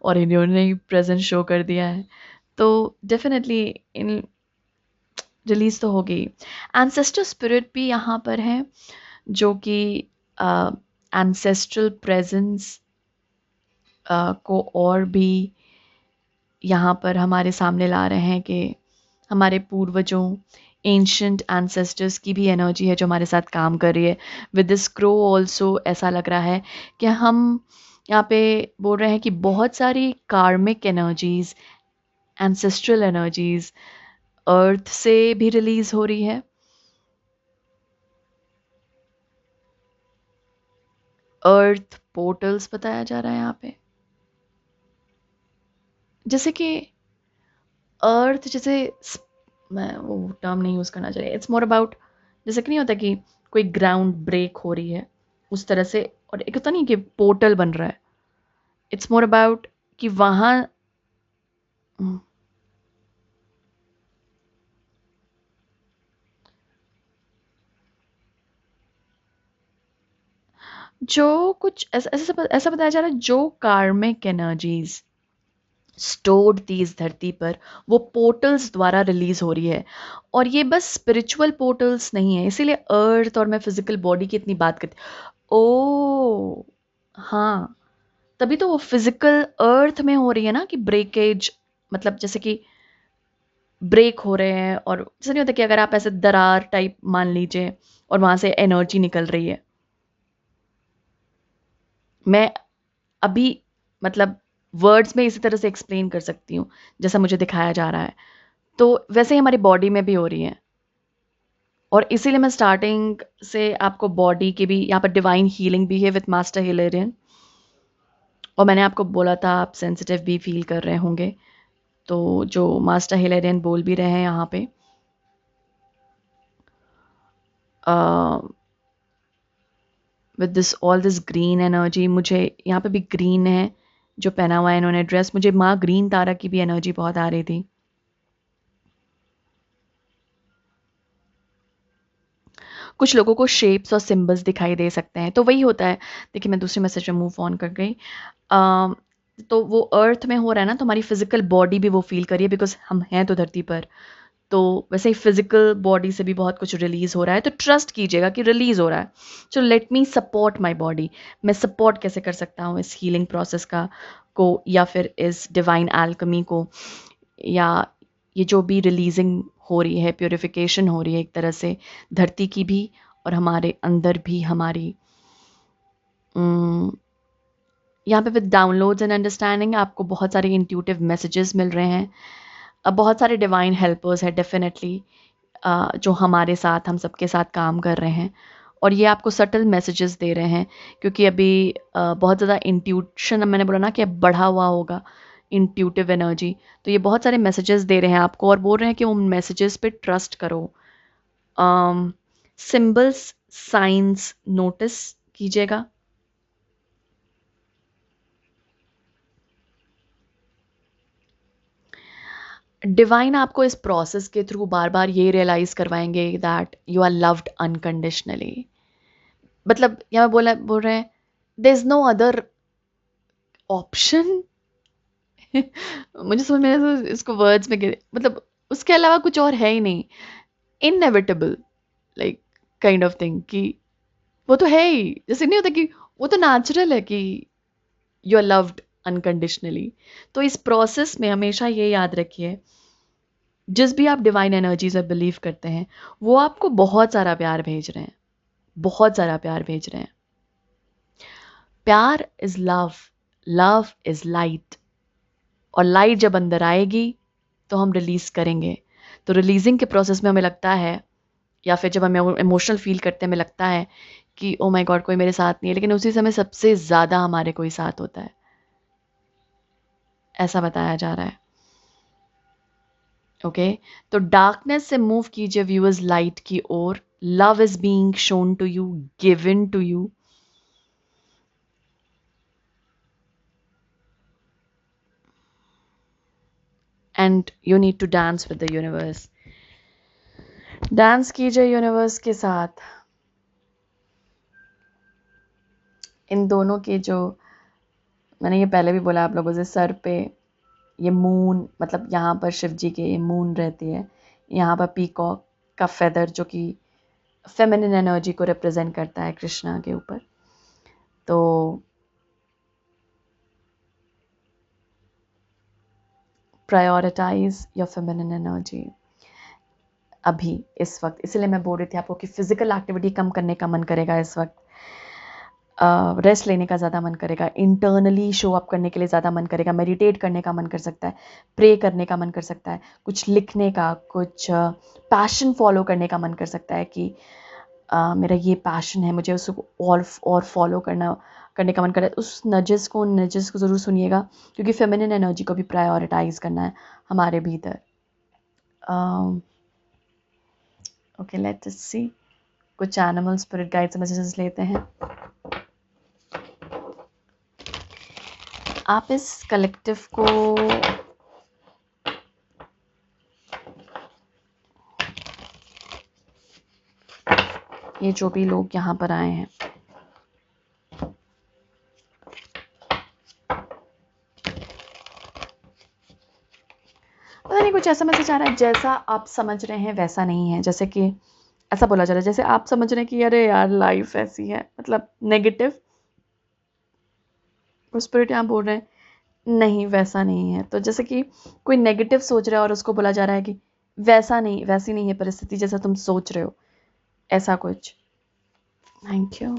और इन्होंने ही प्रेजेंट शो कर दिया है, तो डेफिनेटली इन रिलीज तो होगी। एंसेस्टर स्पिरिट भी यहाँ पर है, जो कि एंसेस्ट्रल प्रेजेंस को और भी यहाँ पर हमारे सामने ला रहे हैं कि हमारे पूर्वजों, एंशंट एंसेस्टर्स की भी एनर्जी है जो हमारे साथ काम कर रही है। विद दिस क्रो ऑल्सो ऐसा लग रहा है कि हम यहाँ पे बोल रहे हैं कि बहुत सारी कार्मिक एनर्जीज, एंसेस्ट्रल एनर्जीज अर्थ से भी रिलीज हो रही है, अर्थ पोर्टल्स बताया जा रहा है यहाँ पे, जैसे कि अर्थ जैसे मैं वो टर्म नहीं यूज करना चाहिए, इट्स मोर अबाउट जैसे कि नहीं होता कि कोई ग्राउंड ब्रेक हो रही है उस तरह से, और एक होता नहीं कि पोर्टल बन रहा है, इट्स मोर अबाउट कि वहां जो कुछ ऐसा ऐसा ऐसा बताया जा रहा है, जो कार्मिक एनर्जीज स्टोर्ड थी इस धरती पर वो पोर्टल्स द्वारा रिलीज हो रही है। और ये बस स्पिरिचुअल पोर्टल्स नहीं है, इसीलिए अर्थ और मैं फिजिकल बॉडी की इतनी बात करती। ओ हाँ, तभी तो वो फिजिकल अर्थ में हो रही है ना कि ब्रेकेज, मतलब जैसे कि ब्रेक हो रहे हैं, और जैसे नहीं होता कि अगर आप ऐसे दरार टाइप मान लीजिए और वहां से एनर्जी निकल रही है। मैं अभी मतलब वर्ड्स में इसी तरह से एक्सप्लेन कर सकती हूँ जैसा मुझे दिखाया जा रहा है, तो वैसे ही हमारी बॉडी में भी हो रही है। और इसीलिए मैं स्टार्टिंग से आपको बॉडी की भी यहाँ पर डिवाइन हीलिंग भी है विथ मास्टर हिलेरियन, और मैंने आपको बोला था आप सेंसिटिव भी फील कर रहे होंगे, तो जो मास्टर हिलेरियन बोल भी रहे हैं यहाँ पे with this all this green energy, मुझे यहाँ पे भी ग्रीन है जो पहना हुआ है इन्होंने ड्रेस, मुझे माँ ग्रीन तारा की भी एनर्जी बहुत आ रही थी। कुछ लोगों को शेप्स और सिंबल्स दिखाई दे सकते हैं, तो वही होता है। देखिए मैं दूसरे मैसेज में मूव ऑन कर गई। तो वो अर्थ में हो रहा है ना, तो हमारी फिजिकल बॉडी भी वो फील करिए, बिकॉज हम हैं तो धरती पर, तो वैसे ही फिजिकल बॉडी से भी बहुत कुछ रिलीज हो रहा है, तो ट्रस्ट कीजिएगा कि रिलीज हो रहा है। So let me support my body. मैं सपोर्ट कैसे कर सकता हूँ इस हीलिंग प्रोसेस का को, या फिर इस डिवाइन एल्कमी को, या ये जो भी रिलीजिंग हो रही है, प्योरिफिकेशन हो रही है एक तरह से धरती की भी और हमारे अंदर भी हमारी। यहाँ पे विद डाउनलोड्स एंड अंडरस्टैंडिंग आपको बहुत सारे इंट्यूटिव मैसेजेस मिल रहे हैं। अब बहुत सारे डिवाइन हेल्पर्स हैं डेफिनेटली, जो हमारे साथ हम सबके साथ काम कर रहे हैं, और ये आपको सटल मैसेजेस दे रहे हैं, क्योंकि अभी बहुत ज़्यादा इंट्यूशन, मैंने बोला ना कि अब बढ़ा हुआ होगा इंट्यूटिव एनर्जी, तो ये बहुत सारे मैसेजेस दे रहे हैं आपको और बोल रहे हैं कि उन मैसेजेस पे ट्रस्ट करो। सिंबल्स साइंस नोटिस कीजिएगा। डिवाइन आपको इस प्रोसेस के थ्रू बार बार ये रियलाइज करवाएंगे that you are loved unconditionally. मतलब यहाँ बोल रहे हैं there is no other option. मुझे समझ में नहीं, तो इसको वर्ड्स में मतलब उसके अलावा कुछ और है ही नहीं, inevitable like kind of thing, कि वो तो है ही, जैसे नहीं होता कि वो तो नेचुरल है कि यू आर लव्ड अनकंडीशनली। तो इस प्रोसेस में हमेशा ये याद रखिए, जिस भी आप डिवाइन एनर्जी से बिलीव करते हैं वो आपको बहुत सारा प्यार भेज रहे हैं, बहुत सारा प्यार भेज रहे हैं। प्यार is love, love is light, और लाइट जब अंदर आएगी तो हम रिलीज करेंगे। तो रिलीजिंग के प्रोसेस में हमें लगता है, या फिर जब हम इमोशनल फील करते हैं हमें लगता है कि ओ माय गॉड कोई मेरे साथ नहीं है, लेकिन उसी समय सबसे ज़्यादा हमारे कोई साथ होता है, ऐसा बताया जा रहा है। ओके तो डार्कनेस से मूव कीजिए व्यूअर्स लाइट की ओर। Love is being shown to you, given to you. And you need to dance with the universe. Dance कीजिए यूनिवर्स के साथ। इन दोनों के जो, मैंने ये पहले भी बोला आप लोगों से, सर पे ये मून, मतलब यहाँ पर शिव जी के ये मून रहती है, यहाँ पर पीकॉक का फेदर जो कि फेमिनिन एनर्जी को रिप्रेजेंट करता है कृष्णा के ऊपर। तो प्रायोरिटाइज योर फेमिनिन एनर्जी अभी इस वक्त। इसलिए मैं बोल रही थी आपको कि फिजिकल एक्टिविटी कम करने का मन करेगा इस वक्त, रेस्ट लेने का ज़्यादा मन करेगा, इंटरनली शो अप करने के लिए ज़्यादा मन करेगा, मेडिटेट करने का मन कर सकता है, प्रे करने का मन कर सकता है, कुछ लिखने का, कुछ पैशन फॉलो करने का मन कर सकता है कि मेरा ये पैशन है, मुझे उसको और फॉलो करने का मन कर रहा है, उस नजेस को ज़रूर सुनिएगा, क्योंकि फेमिनिन एनर्जी को भी प्रायोरिटाइज करना है हमारे भीतर। ओके, लेट्स सी, कुछ एनिमल स्पिरिट गाइड से मैसेजेस लेते हैं। आप इस कलेक्टिव को ये जो भी लोग यहाँ पर आए हैं, पता नहीं कुछ ऐसा मैसेज आ रहा है, जैसा आप समझ रहे हैं वैसा नहीं है। जैसे कि ऐसा बोला जा रहा है जैसे आप समझ रहे हैं कि अरे यार लाइफ ऐसी है, मतलब नेगेटिव, स्पिरिट यहाँ बोल रहे हैं नहीं वैसा नहीं है। तो जैसे कि कोई नेगेटिव सोच रहा है और उसको बोला जा रहा है कि वैसा नहीं, वैसी नहीं है परिस्थिति जैसा तुम सोच रहे हो, ऐसा कुछ। Thank you.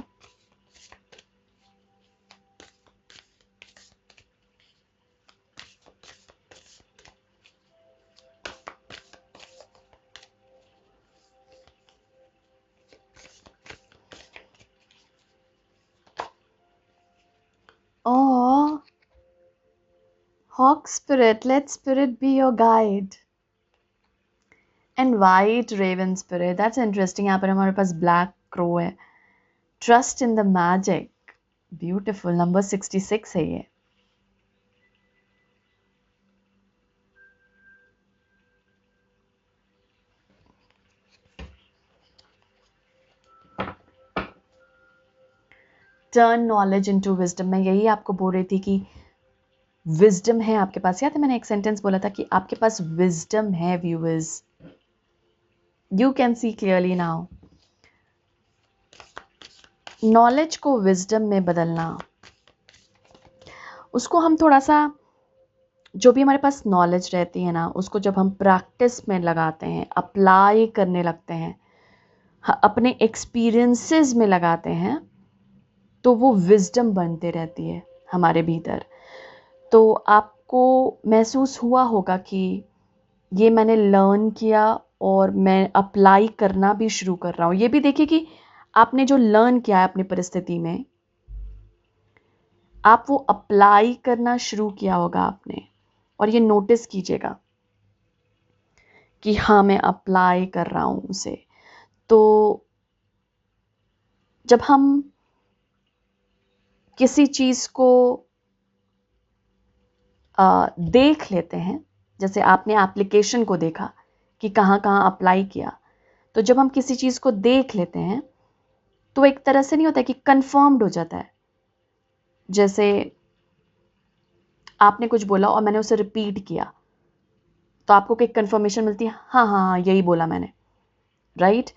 Oh, Hawk Spirit, let Spirit be your guide. And White Raven Spirit, that's interesting. यहाँ पर हमारे पास Black Crow है. Trust in the magic. Beautiful. Number 66 है ये. Turn knowledge into wisdom. मैं यही आपको बोल रही थी कि wisdom है आपके पास. याद है मैंने एक सेंटेंस बोला था कि आपके पास wisdom है viewers. You can see clearly now. Knowledge को wisdom में बदलना, उसको हम थोड़ा सा, जो भी हमारे पास नॉलेज रहती है ना, उसको जब हम प्रैक्टिस में लगाते हैं, अप्लाई करने लगते हैं, अपने एक्सपीरियंसेस में लगाते हैं, तो वो विजडम बनते रहती है हमारे भीतर। तो आपको महसूस हुआ होगा कि ये मैंने लर्न किया और मैं अप्लाई करना भी शुरू कर रहा हूँ। ये भी देखिए कि आपने जो लर्न किया है अपनी परिस्थिति में, आप वो अप्लाई करना शुरू किया होगा आपने, और ये नोटिस कीजिएगा कि हाँ मैं अप्लाई कर रहा हूँ उसे। तो जब हम किसी चीज़ को देख लेते हैं, जैसे आपने एप्लीकेशन को देखा कि कहाँ कहाँ अप्लाई किया, तो जब हम किसी चीज़ को देख लेते हैं तो एक तरह से नहीं होता है कि कंफर्म्ड हो जाता है। जैसे आपने कुछ बोला और मैंने उसे रिपीट किया, तो आपको एक कंफर्मेशन मिलती है, हाँ हाँ हाँ यही बोला मैंने, राइट।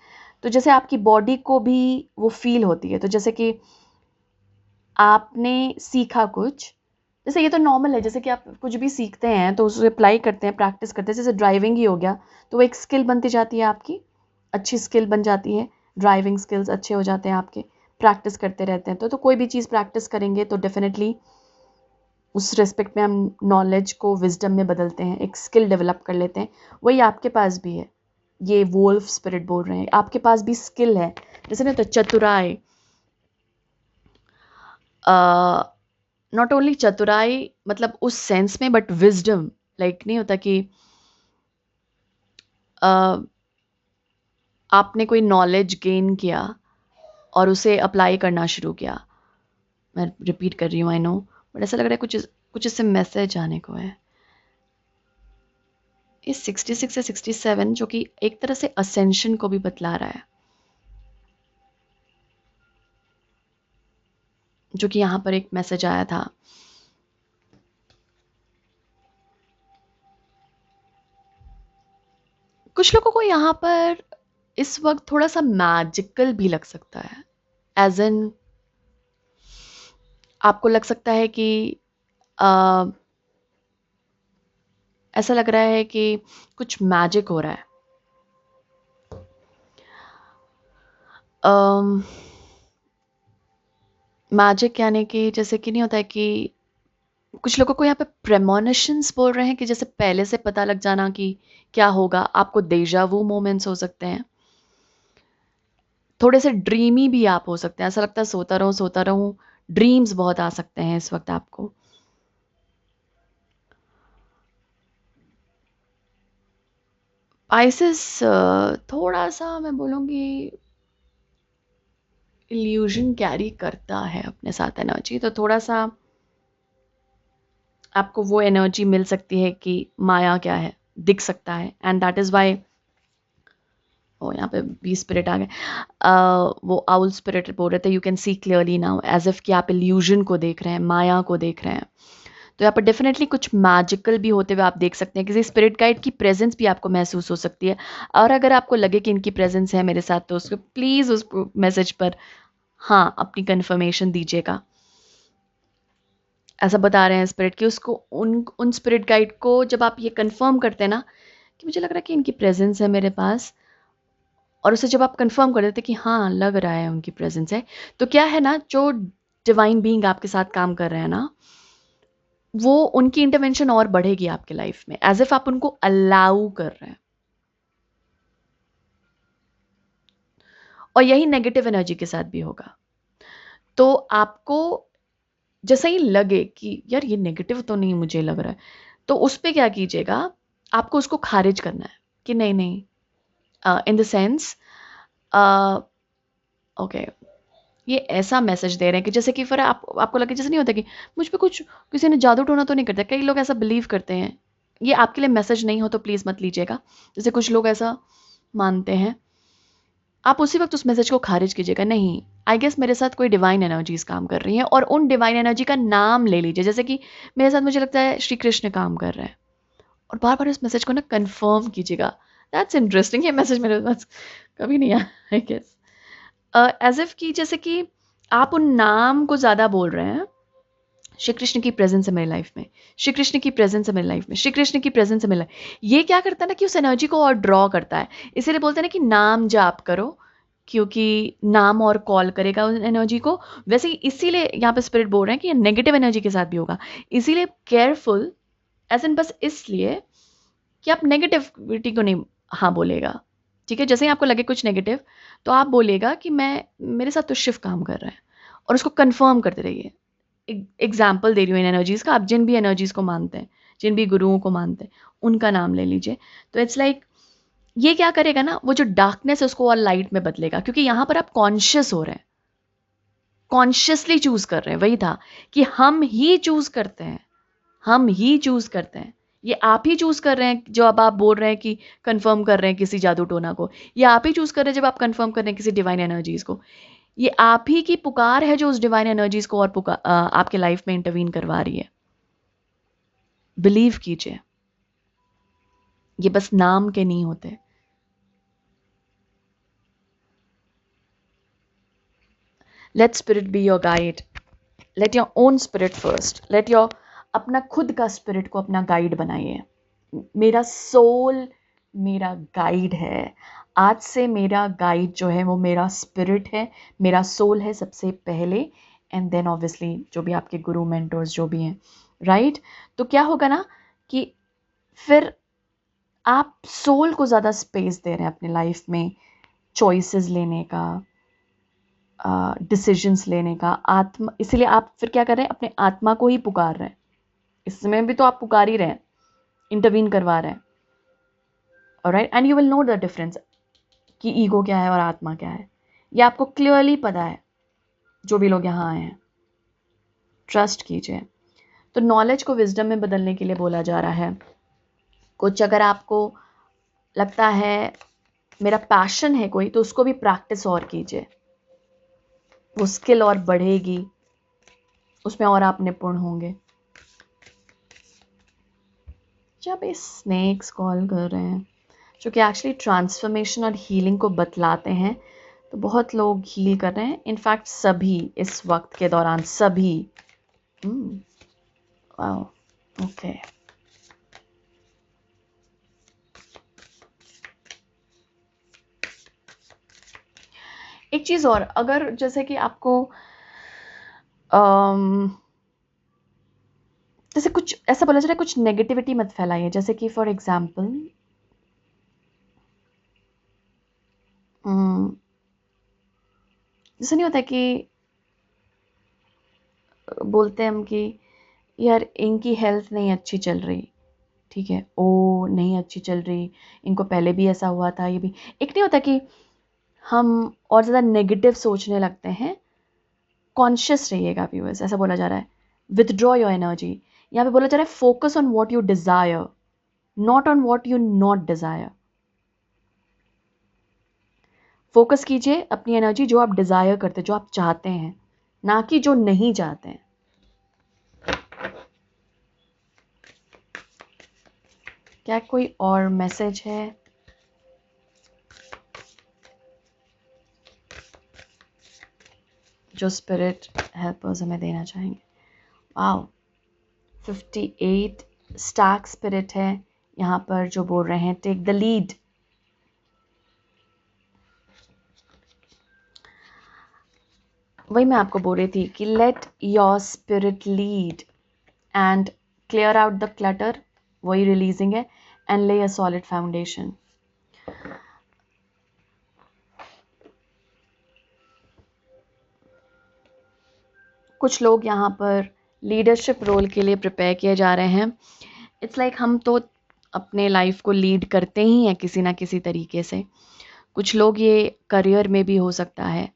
तो जैसे आपकी बॉडी को भी वो फील होती है। तो जैसे कि आपने सीखा कुछ, जैसे ये तो नॉर्मल है, जैसे कि आप कुछ भी सीखते हैं तो उसे अप्लाई करते हैं, प्रैक्टिस करते हैं। जैसे ड्राइविंग ही हो गया, तो वो एक स्किल बनती जाती है, आपकी अच्छी स्किल बन जाती है, ड्राइविंग स्किल्स अच्छे हो जाते हैं आपके, प्रैक्टिस करते रहते हैं। तो कोई भी चीज़ प्रैक्टिस करेंगे तो डेफिनेटली उस रिस्पेक्ट में हम नॉलेज को विजडम में बदलते हैं, एक स्किल डेवलप कर लेते हैं। वही आपके पास भी है, ये वोल्फ स्पिरिट बोल रहे हैं, आपके पास भी स्किल है। जैसे ना तो चतुराई, नॉट ओनली चतुराई मतलब उस सेंस में, बट विजडम, लाइक नहीं होता कि आपने कोई नॉलेज गेन किया और उसे अप्लाई करना शुरू किया। मैं रिपीट कर रही हूँ, आई नो, बट ऐसा लग रहा है कुछ इससे मैसेज आने को है। इस 66 से 67 जो कि एक तरह से असेंशन को भी बतला रहा है, जो कि यहाँ पर एक मैसेज आया था। कुछ लोगों को यहाँ पर इस वक्त थोड़ा सा मैजिकल भी लग सकता है, एज इन आपको लग सकता है कि ऐसा लग रहा है कि कुछ मैजिक हो रहा है। मैजिक यानी कि जैसे कि नहीं होता है कि कुछ लोगों को यहाँ पे प्रेमोनिशंस बोल रहे हैं कि जैसे पहले से पता लग जाना कि क्या होगा। आपको डेजा वू मोमेंट्स हो सकते हैं, थोड़े से ड्रीमी भी आप हो सकते हैं, ऐसा लगता है सोता रहूं। ड्रीम्स बहुत आ सकते हैं इस वक्त आपको। पाइसेस थोड़ा सा मैं बोलूँगी इल्यूजन कैरी करता है अपने साथ एनर्जी, तो थोड़ा सा आपको वो एनर्जी मिल सकती है कि माया क्या है दिख सकता है, and that is why oh यहाँ पे 20 स्पिरिट आ गए। वो आउल स्पिरिट बोल रहे थे you can see clearly now, as if कि आप इल्यूजन को देख रहे हैं, माया को देख रहे हैं। तो यहाँ पर डेफिनेटली कुछ मैजिकल भी होते हुए आप देख सकते हैं, किसी स्पिरिट गाइड की प्रेजेंस भी आपको महसूस हो सकती है। और अगर आपको लगे कि इनकी प्रेजेंस है मेरे साथ, तो उसको प्लीज़ उस मैसेज पर हाँ अपनी कंफर्मेशन दीजिएगा। ऐसा बता रहे हैं स्पिरिट कि उसको उन स्पिरिट गाइड को जब आप ये कंफर्म करते हैं ना कि मुझे लग रहा है कि इनकी प्रेजेंस है मेरे पास, और उसे जब आप कंफर्म कर देते कि हाँ लग रहा है उनकी प्रेजेंस है, तो क्या है ना, जो डिवाइन बीइंग आपके साथ काम कर रहे हैं ना, वो उनकी इंटरवेंशन और बढ़ेगी आपके लाइफ में, एज इफ आप उनको अलाउ कर रहे हैं। और यही नेगेटिव एनर्जी के साथ भी होगा। तो आपको जैसे ही लगे कि यार ये नेगेटिव तो नहीं मुझे लग रहा है, तो उस पे क्या कीजिएगा, आपको उसको खारिज करना है कि नहीं नहीं, इन द सेंस ओके ये ऐसा मैसेज दे रहे हैं कि जैसे कि फिर आपको लगे, जैसे नहीं होता कि मुझ पे कुछ किसी ने जादू टोना तो नहीं करता। कई लोग ऐसा बिलीव करते हैं, ये आपके लिए मैसेज नहीं हो तो प्लीज़ मत लीजिएगा। जैसे कुछ लोग ऐसा मानते हैं, आप उसी वक्त उस मैसेज को खारिज कीजिएगा। नहीं, आई गेस मेरे साथ कोई डिवाइन एनर्जीज काम कर रही हैं, और उन डिवाइन एनर्जी का नाम ले लीजिए। जैसे कि मेरे साथ मुझे लगता है श्री कृष्ण काम कर रहे हैं, और बार बार इस मैसेज को ना कंफर्म कीजिएगा। दैट्स इंटरेस्टिंग, ये मैसेज मेरे पास कभी नहीं आया आई गेस। एज इफ कि जैसे कि आप उन नाम को ज़्यादा बोल रहे हैं, श्री कृष्ण की प्रेजेंस है मेरी लाइफ में, श्री कृष्ण की प्रेजेंस है मेरी लाइफ में, श्री कृष्ण की प्रेजेंस है मेरी लाइफ। ये क्या करता है ना कि उस एनर्जी को और ड्रॉ करता है। इसीलिए बोलते हैं ना कि नाम जाप करो, क्योंकि नाम और कॉल करेगा उस एनर्जी को। वैसे ही इसीलिए यहाँ पे स्पिरिट बोल रहे हैं कि ये नेगेटिव एनर्जी के साथ भी होगा, इसीलिए केयरफुल। एज इन बस इसलिए कि आप नेगेटिविटी को नहीं हाँ बोलेगा, ठीक है। जैसे ही आपको लगे कुछ नेगेटिव, तो आप बोलेगा कि मैं मेरे साथ तो शिव काम कर रहा है, और उसको कंफर्म करते रहिए। एग्जाम्पल दे रही हूँ इन एनर्जीज का, आप जिन भी एनर्जीज को मानते हैं, जिन भी गुरुओं को मानते हैं, उनका नाम ले लीजिए। तो इट्स लाइक ये क्या करेगा ना, वो जो डार्कनेस है उसको और लाइट में बदलेगा, क्योंकि यहाँ पर आप कॉन्शियस हो रहे हैं, कॉन्शियसली चूज कर रहे हैं। वही था कि हम ही चूज करते हैं, हम ही चूज करते हैं। ये आप ही चूज कर रहे हैं जो अब आप बोल रहे हैं कि कंफर्म कर रहे हैं किसी जादू टोना को। ये आप ही चूज कर रहे हैं जब आप कंफर्म कर रहे हैं किसी डिवाइन एनर्जीज को। ये आप ही की पुकार है जो उस डिवाइन एनर्जीज को और आपके लाइफ में इंटरवीन करवा रही है। बिलीव कीजिए, ये बस नाम के नहीं होते। Let spirit be your guide, let your own spirit first, let your अपना खुद का स्पिरिट को अपना गाइड बनाइए। मेरा सोल मेरा गाइड है। आज से मेरा गाइड जो है वो मेरा स्पिरिट है, मेरा सोल है सबसे पहले, एंड देन ऑब्वियसली जो भी आपके गुरु मेंटर्स जो भी हैं, राइट। तो क्या होगा ना कि फिर आप सोल को ज़्यादा स्पेस दे रहे हैं अपने लाइफ में, चॉइसेस लेने का, डिसीजंस लेने का। आत्मा, इसीलिए आप फिर क्या कर रहे हैं, अपने आत्मा को ही पुकार रहे हैं। इसमें भी तो आप पुकार ही रहे हैं, इंटरवीन करवा रहे हैं, alright. And you will know the difference कि ईगो क्या है और आत्मा क्या है। ये आपको क्लियरली पता है जो भी लोग यहाँ आए हैं, ट्रस्ट कीजिए। तो नॉलेज को विजडम में बदलने के लिए बोला जा रहा है। कुछ अगर आपको लगता है मेरा पैशन है कोई, तो उसको भी प्रैक्टिस और कीजिए, वो स्किल और बढ़ेगी, उसमें और आप निपुण होंगे। जब ये स्नेक्स कॉल कर रहे हैं जो कि एक्चुअली ट्रांसफॉर्मेशन और हीलिंग को बतलाते हैं, तो बहुत लोग हील कर रहे हैं। इनफैक्ट सभी इस वक्त के दौरान सभी। Wow, okay. एक चीज़ और, अगर जैसे कि आपको जैसे कुछ ऐसा बोला जा रहा है कुछ नेगेटिविटी मत फैलाइए, जैसे कि फॉर एग्जाम्पल जैसे नहीं होता कि बोलते हैं हम कि यार इनकी हेल्थ नहीं अच्छी चल रही, ठीक है, ओ नहीं अच्छी चल रही, इनको पहले भी ऐसा हुआ था, ये भी। एक नहीं होता कि हम और ज़्यादा नेगेटिव सोचने लगते हैं। कॉन्शियस रहिएगा व्यूअर्स, ऐसा बोला जा रहा है। विथड्रॉ योर एनर्जी, यहाँ पे बोला जा रहा है focus on what you desire, not on what you not desire. Focus कीजिए अपनी एनर्जी जो आप डिज़ायर करते, जो आप चाहते हैं, ना कि जो नहीं चाहते हैं। क्या कोई और मैसेज है? जो स्पिरिट हेल्पर्स हमें देना चाहेंगे। वाओ, 58 स्टार्क स्पिरिट है यहाँ पर जो बोल रहे हैं टेक द लीड। वही मैं आपको बोल रही थी कि let your spirit lead and clear out the clutter, वही रिलीजिंग है, एंड ले अ सॉलिड फाउंडेशन। कुछ लोग यहाँ पर लीडरशिप रोल के लिए प्रिपेयर किए जा रहे हैं। इट्स लाइक हम तो अपने लाइफ को लीड करते ही हैं किसी ना किसी तरीके से। कुछ लोग ये करियर में भी हो सकता है,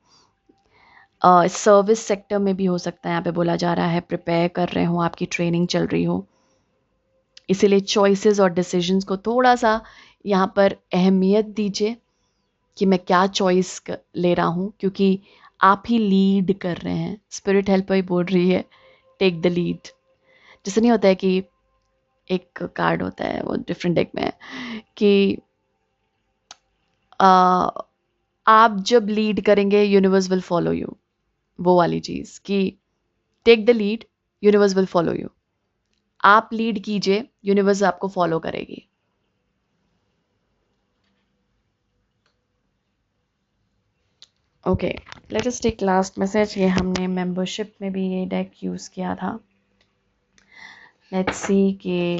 सर्विस सेक्टर में भी हो सकता है। यहाँ पे बोला जा रहा है प्रिपेयर कर रहे हो, आपकी ट्रेनिंग चल रही हो, इसीलिए चॉइसेस और डिसीजंस को थोड़ा सा यहाँ पर अहमियत दीजिए कि मैं क्या चॉइस ले रहा हूँ, क्योंकि आप ही लीड कर रहे हैं। स्पिरिट हेल्पर ही बोल रही है टेक द लीड। जैसे नहीं होता है कि एक कार्ड होता है, वो डिफरेंट डेक में है कि आप जब लीड करेंगे यूनिवर्स विल फॉलो यू, वो वाली चीज़ कि take the lead, universe will follow you. आप लीड कीजिए, यूनिवर्स आपको फॉलो करेगी। Okay, let us take last message. ये हमने मेंबरशिप में भी ये डेक यूज़ किया था। लेट्स सी कि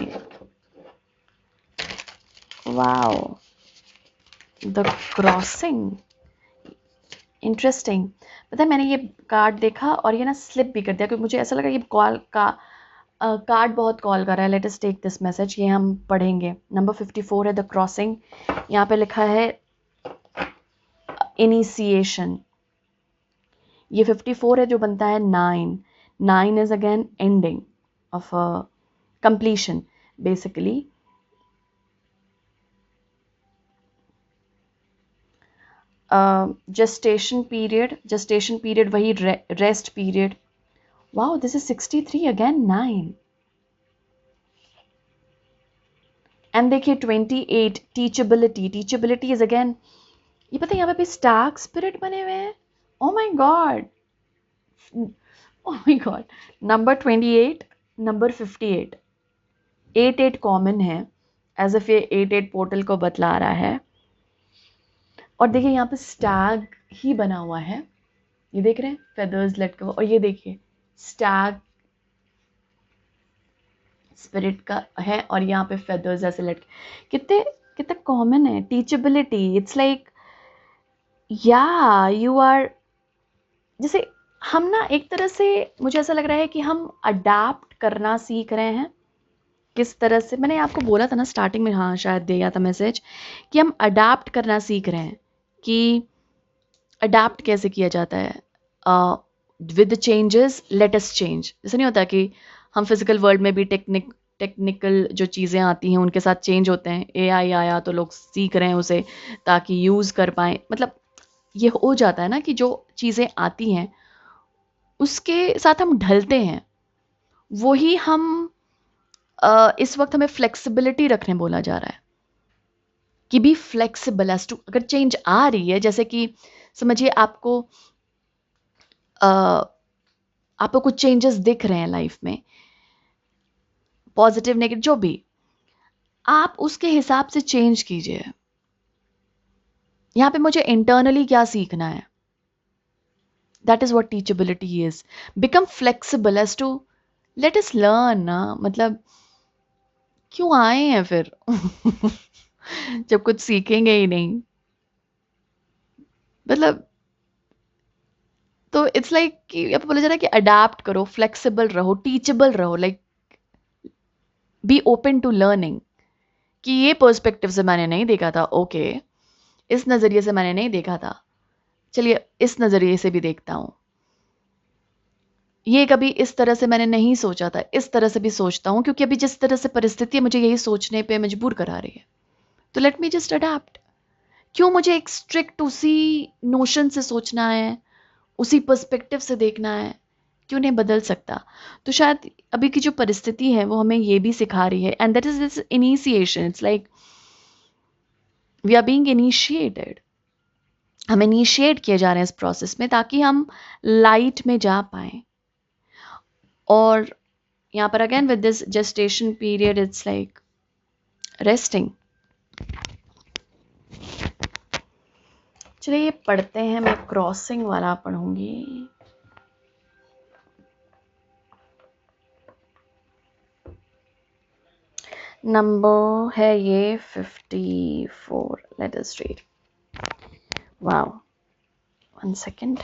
वाओ, द क्रॉसिंग, इंटरेस्टिंग। पता है मैंने ये कार्ड देखा और ये ना स्लिप भी कर दिया, क्योंकि मुझे ऐसा लगा ये कॉल का कार्ड बहुत कॉल कर रहा है। Let us take this message, ये हम पढ़ेंगे। नंबर 54 है द क्रॉसिंग। यहाँ पे लिखा है इनिशिएशन। ये 54 है जो बनता है 9। 9 is again ending of completion basically। gestation period वही rest period। wow, this is 63 again 9। And देखिए 28 टीचेबिलिटी इज अगेन, ये पता है यहाँ पे भी स्टार्क स्पिरिट बने हुए हैं। Oh my God, oh my God. Number 28, number 58, 8 common है, एज इफ ये 8 पोर्टल को बतला रहा है। और देखिए यहाँ पे स्टैग ही बना हुआ है, ये देख रहे हैं, फेदर्स लटके हुए। और ये देखिए स्टैग स्पिरिट का है और यहाँ पे फेदर्स ऐसे लटके, कितने कितने कॉमन है। टीचेबिलिटी, इट्स लाइक या यू आर, जैसे हम ना एक तरह से, मुझे ऐसा लग रहा है कि हम अडाप्ट करना सीख रहे हैं। किस तरह से, मैंने आपको बोला था ना स्टार्टिंग में, हाँ शायद दिया था मैसेज, कि हम अडाप्ट करना सीख रहे हैं। कि अडाप्ट कैसे किया जाता है, with changes let us change. जैसे नहीं होता कि हम फिजिकल वर्ल्ड में भी टेक्निकल जो चीज़ें आती हैं उनके साथ चेंज होते हैं। एआई आया तो लोग सीख रहे हैं उसे ताकि यूज़ कर पाएँ। मतलब ये हो जाता है ना कि जो चीज़ें आती हैं उसके साथ हम ढलते हैं। वही हम इस वक्त हमें फ्लेक्सिबिलिटी रखने बोला जा रहा है कि बी फ्लेक्सिबल एज टू, अगर चेंज आ रही है, जैसे कि समझिए आपको कुछ चेंजेस दिख रहे हैं लाइफ में, पॉजिटिव नेगेटिव जो भी, आप उसके हिसाब से चेंज कीजिए। यहाँ पे मुझे इंटरनली क्या सीखना है, that is what teachability is. Become flexible as to let us learn ना, मतलब क्यों आए हैं फिर जब कुछ सीखेंगे ही नहीं। मतलब तो इट्स लाइक कि यहाँ पे बोला जा रहा है कि अडेप्ट करो, फ्लेक्सिबल रहो, टीचेबल रहो, like be open to learning, कि ये पर्सपेक्टिव से मैंने नहीं देखा था, ओके इस नज़रिए से मैंने नहीं देखा था, चलिए इस नज़रिए से भी देखता हूँ, ये कभी इस तरह से मैंने नहीं सोचा था, इस तरह से भी सोचता हूँ, क्योंकि अभी जिस तरह से परिस्थिति है मुझे यही सोचने पे मजबूर करा रही है, तो लेट मी जस्ट अडेप्ट। क्यों मुझे एक स्ट्रिक्ट उसी नोशन से सोचना है, उसी पर्सपेक्टिव से देखना है, क्यों नहीं बदल सकता? तो शायद अभी की जो परिस्थिति है वो हमें ये भी सिखा रही है, and that is this initiation, it's like we are being initiated, हम इनिशिएट किए जा रहे हैं इस प्रोसेस में ताकि हम लाइट में जा पाए। और यहाँ पर again with this gestation period it's like resting. चलिए ये पढ़ते हैं, मैं क्रॉसिंग वाला पढ़ूंगी। नंबर है ये 54, let us read. Wow, 1 second.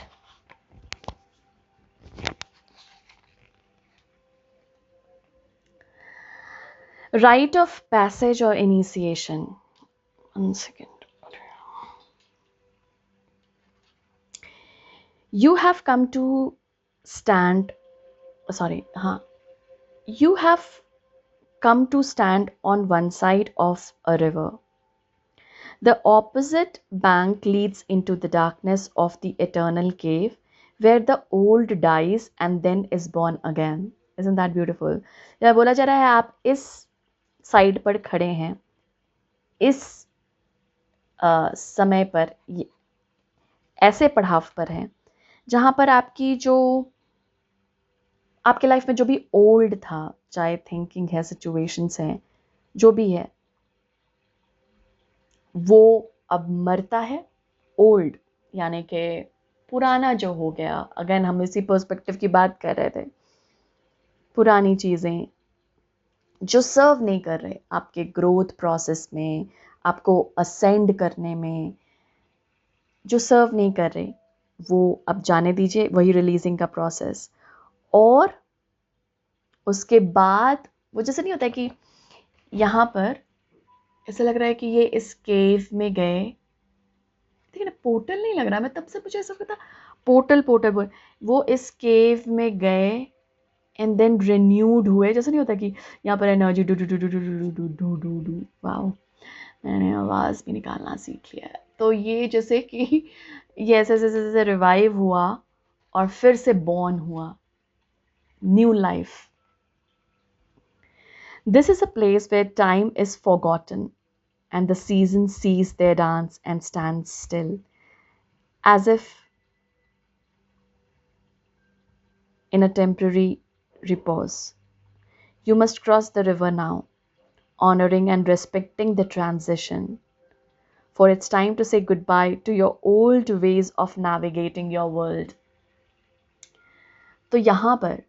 Rite of passage or initiation. 1 second. You have come to stand, you have come to stand on one side of a river. The opposite bank leads into the darkness of the eternal cave where the old dies and then is born again. Isn't that beautiful? यह बोला जा रहा है आप इस साइड पर खड़े हैं, इस समय पर, ऐसे पड़ाव पर हैं जहाँ पर आपकी जो आपके लाइफ में जो भी ओल्ड था, चाहे थिंकिंग है, सिचुएशंस हैं, जो भी है वो अब मरता है। ओल्ड यानी कि पुराना जो हो गया, अगेन हम इसी पर्सपेक्टिव की बात कर रहे थे, पुरानी चीज़ें जो सर्व नहीं कर रहे आपके ग्रोथ प्रोसेस में, आपको असेंड करने में, जो सर्व नहीं कर रहे वो अब जाने दीजिए, वही रिलीजिंग का प्रोसेस। और उसके बाद वो जैसे नहीं होता है कि यहाँ पर ऐसा लग रहा है कि ये इस केव में गए, ठीक है ना, पोर्टल नहीं लग रहा, मैं तब से मुझे ऐसा लगता पोर्टल पोर्टल बोल, वो इस केव में गए एंड देन रिन्यूड हुए, जैसे नहीं होता कि यहाँ पर energy do do do do do do do do do do. Wow, मैंने आवाज़ भी निकालना सीख लिया है। तो ये जैसे कि ये ऐसे ऐसे ऐसे रिवाइव हुआ और फिर से बॉर्न हुआ, new life. This is a place where time is forgotten and the seasons cease their dance and stand still, as if in a temporary repose. You must cross the river now, honoring and respecting the transition, for it's time to say goodbye to your old ways of navigating your world. तो यहाँ पर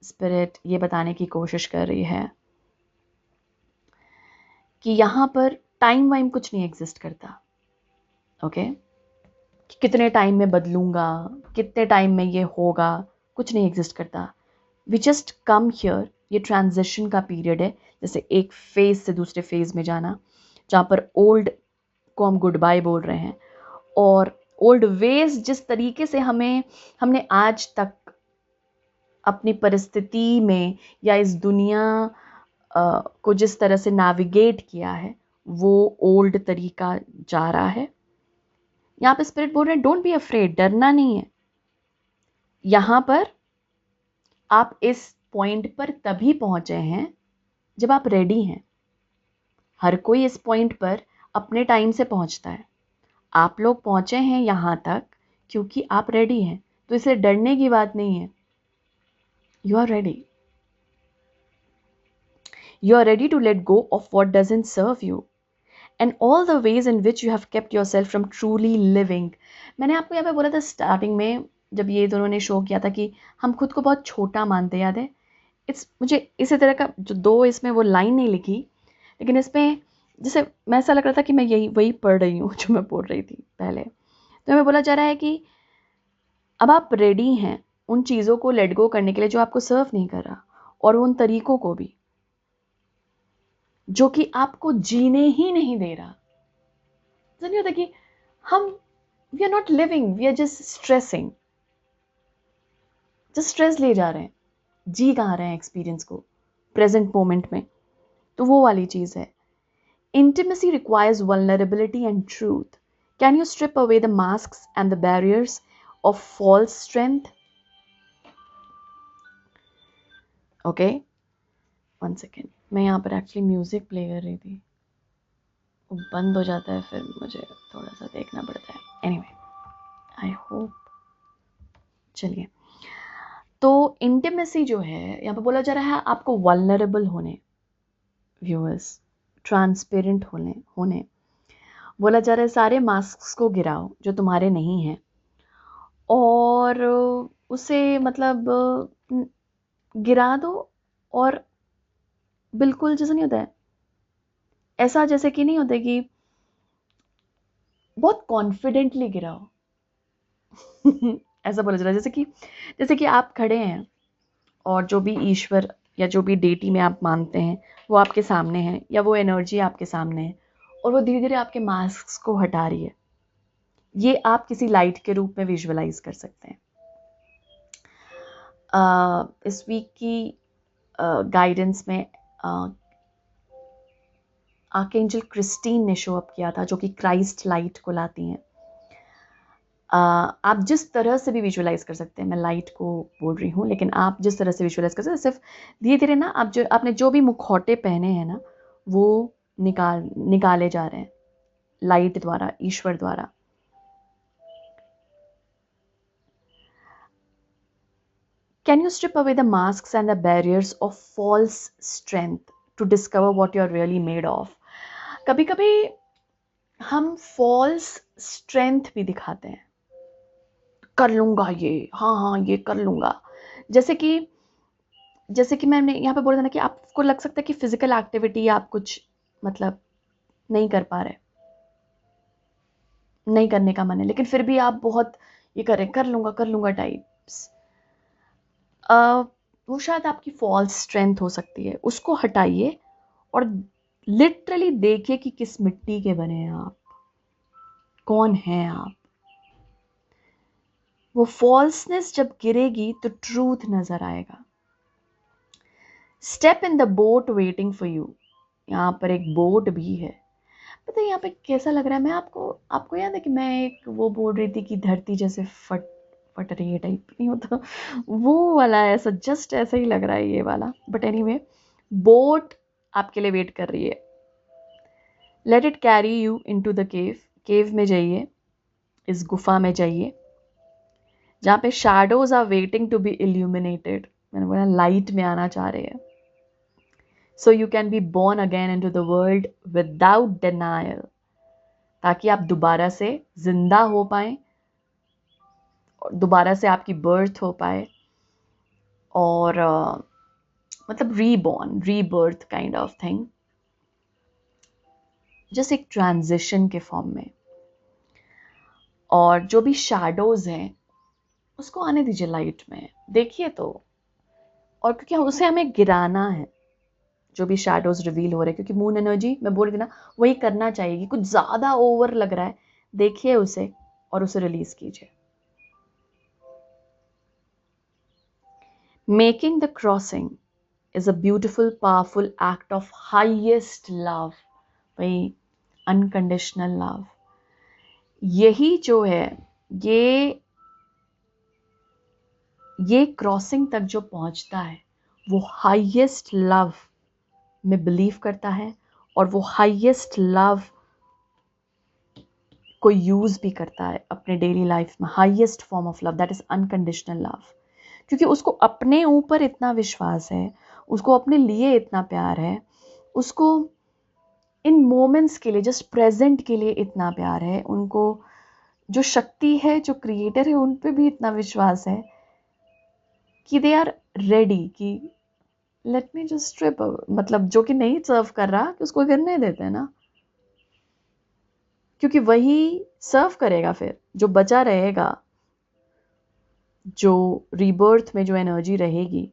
स्पिरिट ये बताने की कोशिश कर रही है कि यहाँ पर टाइम वाइम कुछ नहीं एग्जिस्ट करता, ओके? कितने टाइम में बदलूंगा, कितने टाइम में ये होगा, कुछ नहीं एग्जिस्ट करता। वी जस्ट कम हियर, ये ट्रांजिशन का पीरियड है, जैसे एक फेज से दूसरे फेज में जाना, जहाँ पर ओल्ड को हम गुड बाय बोल रहे हैं, और ओल्ड वेज जिस तरीके से हमने आज तक अपनी परिस्थिति में या इस दुनिया को जिस तरह से नेविगेट किया है, वो ओल्ड तरीका जा रहा है। यहाँ पे स्पिरिट बोल रहे हैं डोंट बी अफ्रेड, डरना नहीं है। यहाँ पर आप इस पॉइंट पर तभी पहुंचे हैं जब आप रेडी हैं। हर कोई इस पॉइंट पर अपने टाइम से पहुंचता है। आप लोग पहुंचे हैं यहाँ तक क्योंकि आप रेडी हैं, तो इसलिए डरने की बात नहीं है। You are ready, you are ready to let go of what doesn't serve you and all the ways in which you have kept yourself from truly living. मैंने आपको यहाँ पे बोला था स्टार्टिंग में, जब ये दोनों ने शो किया था, कि हम खुद को बहुत छोटा मानते, याद है? मुझे इसी तरह का जो दो इसमें वो लाइन नहीं लिखी, लेकिन इसमें जैसे मैं ऐसा लग रहा था कि मैं वही पढ़ रही हूँ जो मैं बोल रही थी पहले। तो हमें बोला जा रहा है कि अब आप रेडी हैं उन चीज़ों को लेट गो करने के लिए जो आपको सर्व नहीं कर रहा, और उन तरीकों को भी जो कि आपको जीने ही नहीं दे रहा। ऐसा नहीं होता कि हम we are not living, we are just stressing, just stress ले जा रहे हैं, जी कहाँ रहे हैं एक्सपीरियंस को प्रेजेंट मोमेंट में। तो वो वाली चीज़ है। Intimacy requires vulnerability and truth. Can you strip away the masks and the barriers of false strength? Okay, one second. मैं यहाँ पर एक्चुअली म्यूजिक प्ले कर रही थी, वो बंद हो जाता है, फिर मुझे थोड़ा सा देखना पड़ता है। Anyway, I hope. चलिए, तो इंटीमेसी जो है यहाँ पे बोला जा रहा है आपको वल्नरेबल होने, व्यूअर्स, ट्रांसपेरेंट होने बोला जा रहा है। सारे मास्क को गिराओ जो तुम्हारे नहीं हैं, और उसे मतलब गिरा दो, और बिल्कुल जैसा नहीं होता है, ऐसा जैसे कि नहीं होता कि बहुत कॉन्फिडेंटली गिराओ। ऐसा बोला जा रहा है जैसे कि आप खड़े हैं और जो भी ईश्वर या जो भी डेटी में आप मानते हैं वो आपके सामने है, या वो एनर्जी आपके सामने है, और वो धीरे धीरे आपके मास्क को हटा रही है। ये आप किसी लाइट के रूप में विजुअलाइज कर सकते हैं। इस वीक की गाइडेंस में आर्कएंजल क्रिस्टीन ने शो अप किया था, जो कि क्राइस्ट लाइट को लाती हैं। आप जिस तरह से भी विजुअलाइज कर सकते हैं, मैं लाइट को बोल रही हूँ, लेकिन आप जिस तरह से विजुअलाइज कर सकते हैं, सिर्फ धीरे धीरे ना आपने जो भी मुखौटे पहने हैं ना, वो निकाले जा रहे हैं लाइट द्वारा, ईश्वर द्वारा। Can you strip away the masks and the barriers of false strength to discover what you're really made of? कभी कभी हम false strength भी दिखाते हैं, कर लूंगा ये, हाँ ये कर लूंगा। जैसे कि मैंने यहाँ पे बोला था ना कि आपको लग सकता है कि फिजिकल एक्टिविटी आप कुछ मतलब नहीं कर पा रहे, नहीं करने का मन है, लेकिन फिर भी आप बहुत ये कर लूंगा टाइप्स। वो शायद आपकी फॉल्स स्ट्रेंथ हो सकती है। उसको हटाइए और लिटरली देखिए कि किस मिट्टी के बने हैं आप, कौन हैं आप। वो फॉल्सनेस जब गिरेगी तो ट्रूथ नजर आएगा। Step in the boat waiting for you. यहाँ पर एक बोट भी है। पता है यहाँ पे कैसा लग रहा है? मैं आपको याद है कि मैं एक वो बोल रही थी कि धरती जैसे फट रही है टाइप, नहीं होता वो वाला, ऐसा जस्ट ऐसा ही लग रहा है ये वाला। बट एनीवे, बोट आपके लिए वेट कर रही है। Let it carry you into the cave में जाइए, इस गुफा में जाइए जहाँ पे shadows are waiting to be illuminated. मैंने बोला लाइट में आना चाह रहे हैं। So you can be born again into the world without denial, ताकि आप दोबारा से जिंदा हो पाए, दोबारा से आपकी बर्थ हो पाए, और मतलब rebirth kind of thing, just एक ट्रांजिशन के फॉर्म में। और जो भी शैडोज हैं उसको आने दीजिए लाइट में, देखिए तो। और क्योंकि उसे हमें गिराना है, जो भी शैडोज रिवील हो रहे हैं, क्योंकि मून एनर्जी मैं बोल रही थी ना, वही करना चाहिए कि कुछ ज्यादा ओवर लग रहा है, देखिए उसे और उसे रिलीज कीजिए। Making the crossing is a beautiful, powerful act of highest love, भाई unconditional love। यही जो है, ये क्रॉसिंग तक जो पहुंचता है वो हाईएस्ट लव में बिलीव करता है, और वो हाईएस्ट लव को यूज भी करता है अपने डेली लाइफ में। Highest form of love, that is unconditional love. क्योंकि उसको अपने ऊपर इतना विश्वास है, उसको अपने लिए इतना प्यार है, उसको इन मोमेंट्स के लिए, जस्ट प्रेजेंट के लिए इतना प्यार है, उनको जो शक्ति है, जो क्रिएटर है, उन पे भी इतना विश्वास है कि दे आर रेडी कि लेट मी जस्ट स्ट्रिप, मतलब जो कि नहीं सर्व कर रहा कि उसको गिरने देते हैं ना, क्योंकि वही सर्व करेगा। फिर जो बचा रहेगा जो रीबर्थ में जो एनर्जी रहेगी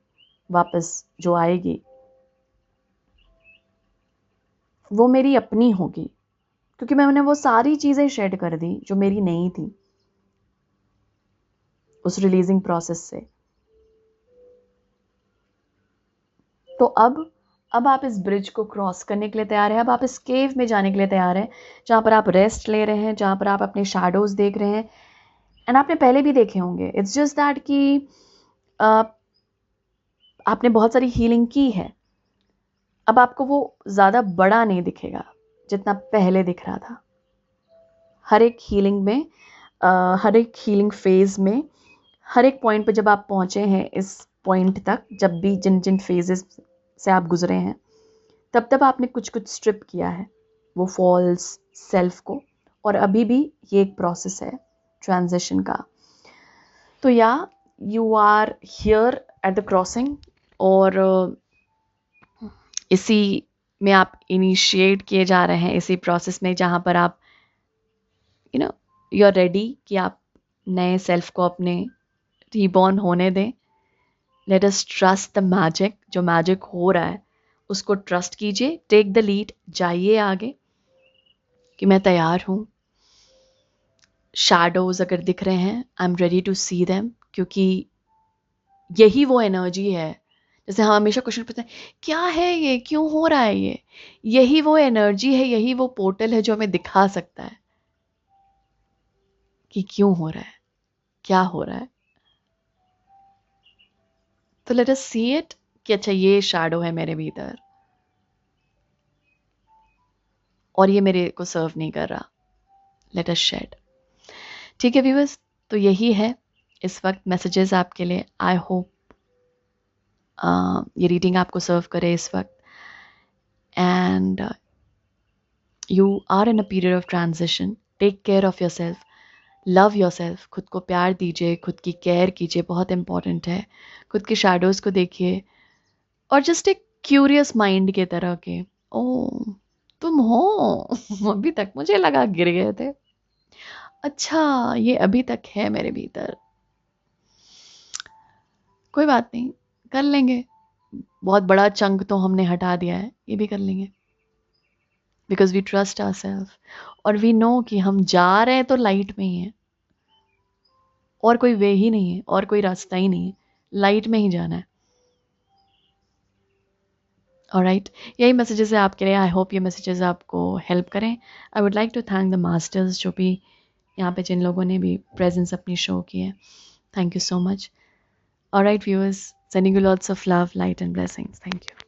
वापस जो आएगी वो मेरी अपनी होगी, क्योंकि मैंने वो सारी चीज़ें शेड कर दी जो मेरी नहीं थी उस रिलीजिंग प्रोसेस से। तो अब आप इस ब्रिज को क्रॉस करने के लिए तैयार हैं। अब आप इस केव में जाने के लिए तैयार हैं जहाँ पर आप रेस्ट ले रहे हैं, जहाँ पर आप अपने शैडोज देख रहे हैं। एंड आपने पहले भी देखे होंगे। इट्स जस्ट दैट कि आपने बहुत सारी हीलिंग की है। अब आपको वो ज़्यादा बड़ा नहीं दिखेगा जितना पहले दिख रहा था। हर एक हीलिंग में हर एक हीलिंग फेज में हर एक पॉइंट पे जब आप पहुंचे हैं इस पॉइंट तक, जब भी जिन जिन फेजेस से आप गुजरे हैं, तब तब आपने कुछ कुछ स्ट्रिप किया है वो फॉल्स सेल्फ को। और अभी भी ये एक प्रोसेस है ट्रांजिशन का। तो या you are here at the crossing, और इसी में आप इनिशिएट किए जा रहे हैं, इसी प्रोसेस में जहाँ पर आप यू आर रेडी कि आप नए सेल्फ को अपने रीबॉर्न होने दें। Let us trust the magic. जो मैजिक हो रहा है उसको ट्रस्ट कीजिए, टेक द लीड, जाइए आगे कि मैं तैयार हूँ। शैडोज अगर दिख रहे हैं, I am ready to see them, क्योंकि यही वो एनर्जी है। जैसे हम हमेशा क्वेश्चन पूछते हैं क्या है ये, क्यों हो रहा है ये, यही वो एनर्जी है, यही वो पोर्टल है जो हमें दिखा सकता है कि क्यों हो रहा है, क्या हो रहा है। तो लेट अस सी इट कि अच्छा ये शैडो है मेरे भीतर और ये मेरे को सर्व नहीं कर रहा, लेट अस शेड। ठीक है व्यूअर्स, तो यही है इस वक्त मैसेजेस आपके लिए। आई होप ये रीडिंग आपको सर्व करे इस वक्त। And you are in a period of transition. Take care of yourself, love yourself. खुद को प्यार दीजिए, खुद की केयर कीजिए, बहुत इंपॉर्टेंट है। खुद के शैडोज़ को देखिए और जस्ट एक क्यूरियस माइंड के तरह के, ओ तुम हो अभी तक मुझे लगा गिर गए थे, अच्छा ये अभी तक है मेरे भीतर, कोई बात नहीं, कर लेंगे। बहुत बड़ा चंक तो हमने हटा दिया है, ये भी कर लेंगे। Because we trust our self और वी नो कि हम जा रहे हैं तो लाइट में ही है, और कोई वे ही नहीं है, और कोई रास्ता ही नहीं है, लाइट में ही जाना है। ऑलराइट, यही मैसेजेस है आपके लिए। आई होप ये मैसेजेस आपको हेल्प करें। I would like to thank the masters जो भी यहाँ पे जिन लोगों ने भी प्रेजेंस अपनी शो की है, thank you so much. Alright viewers, sending you lots of love, light and blessings. Thank you.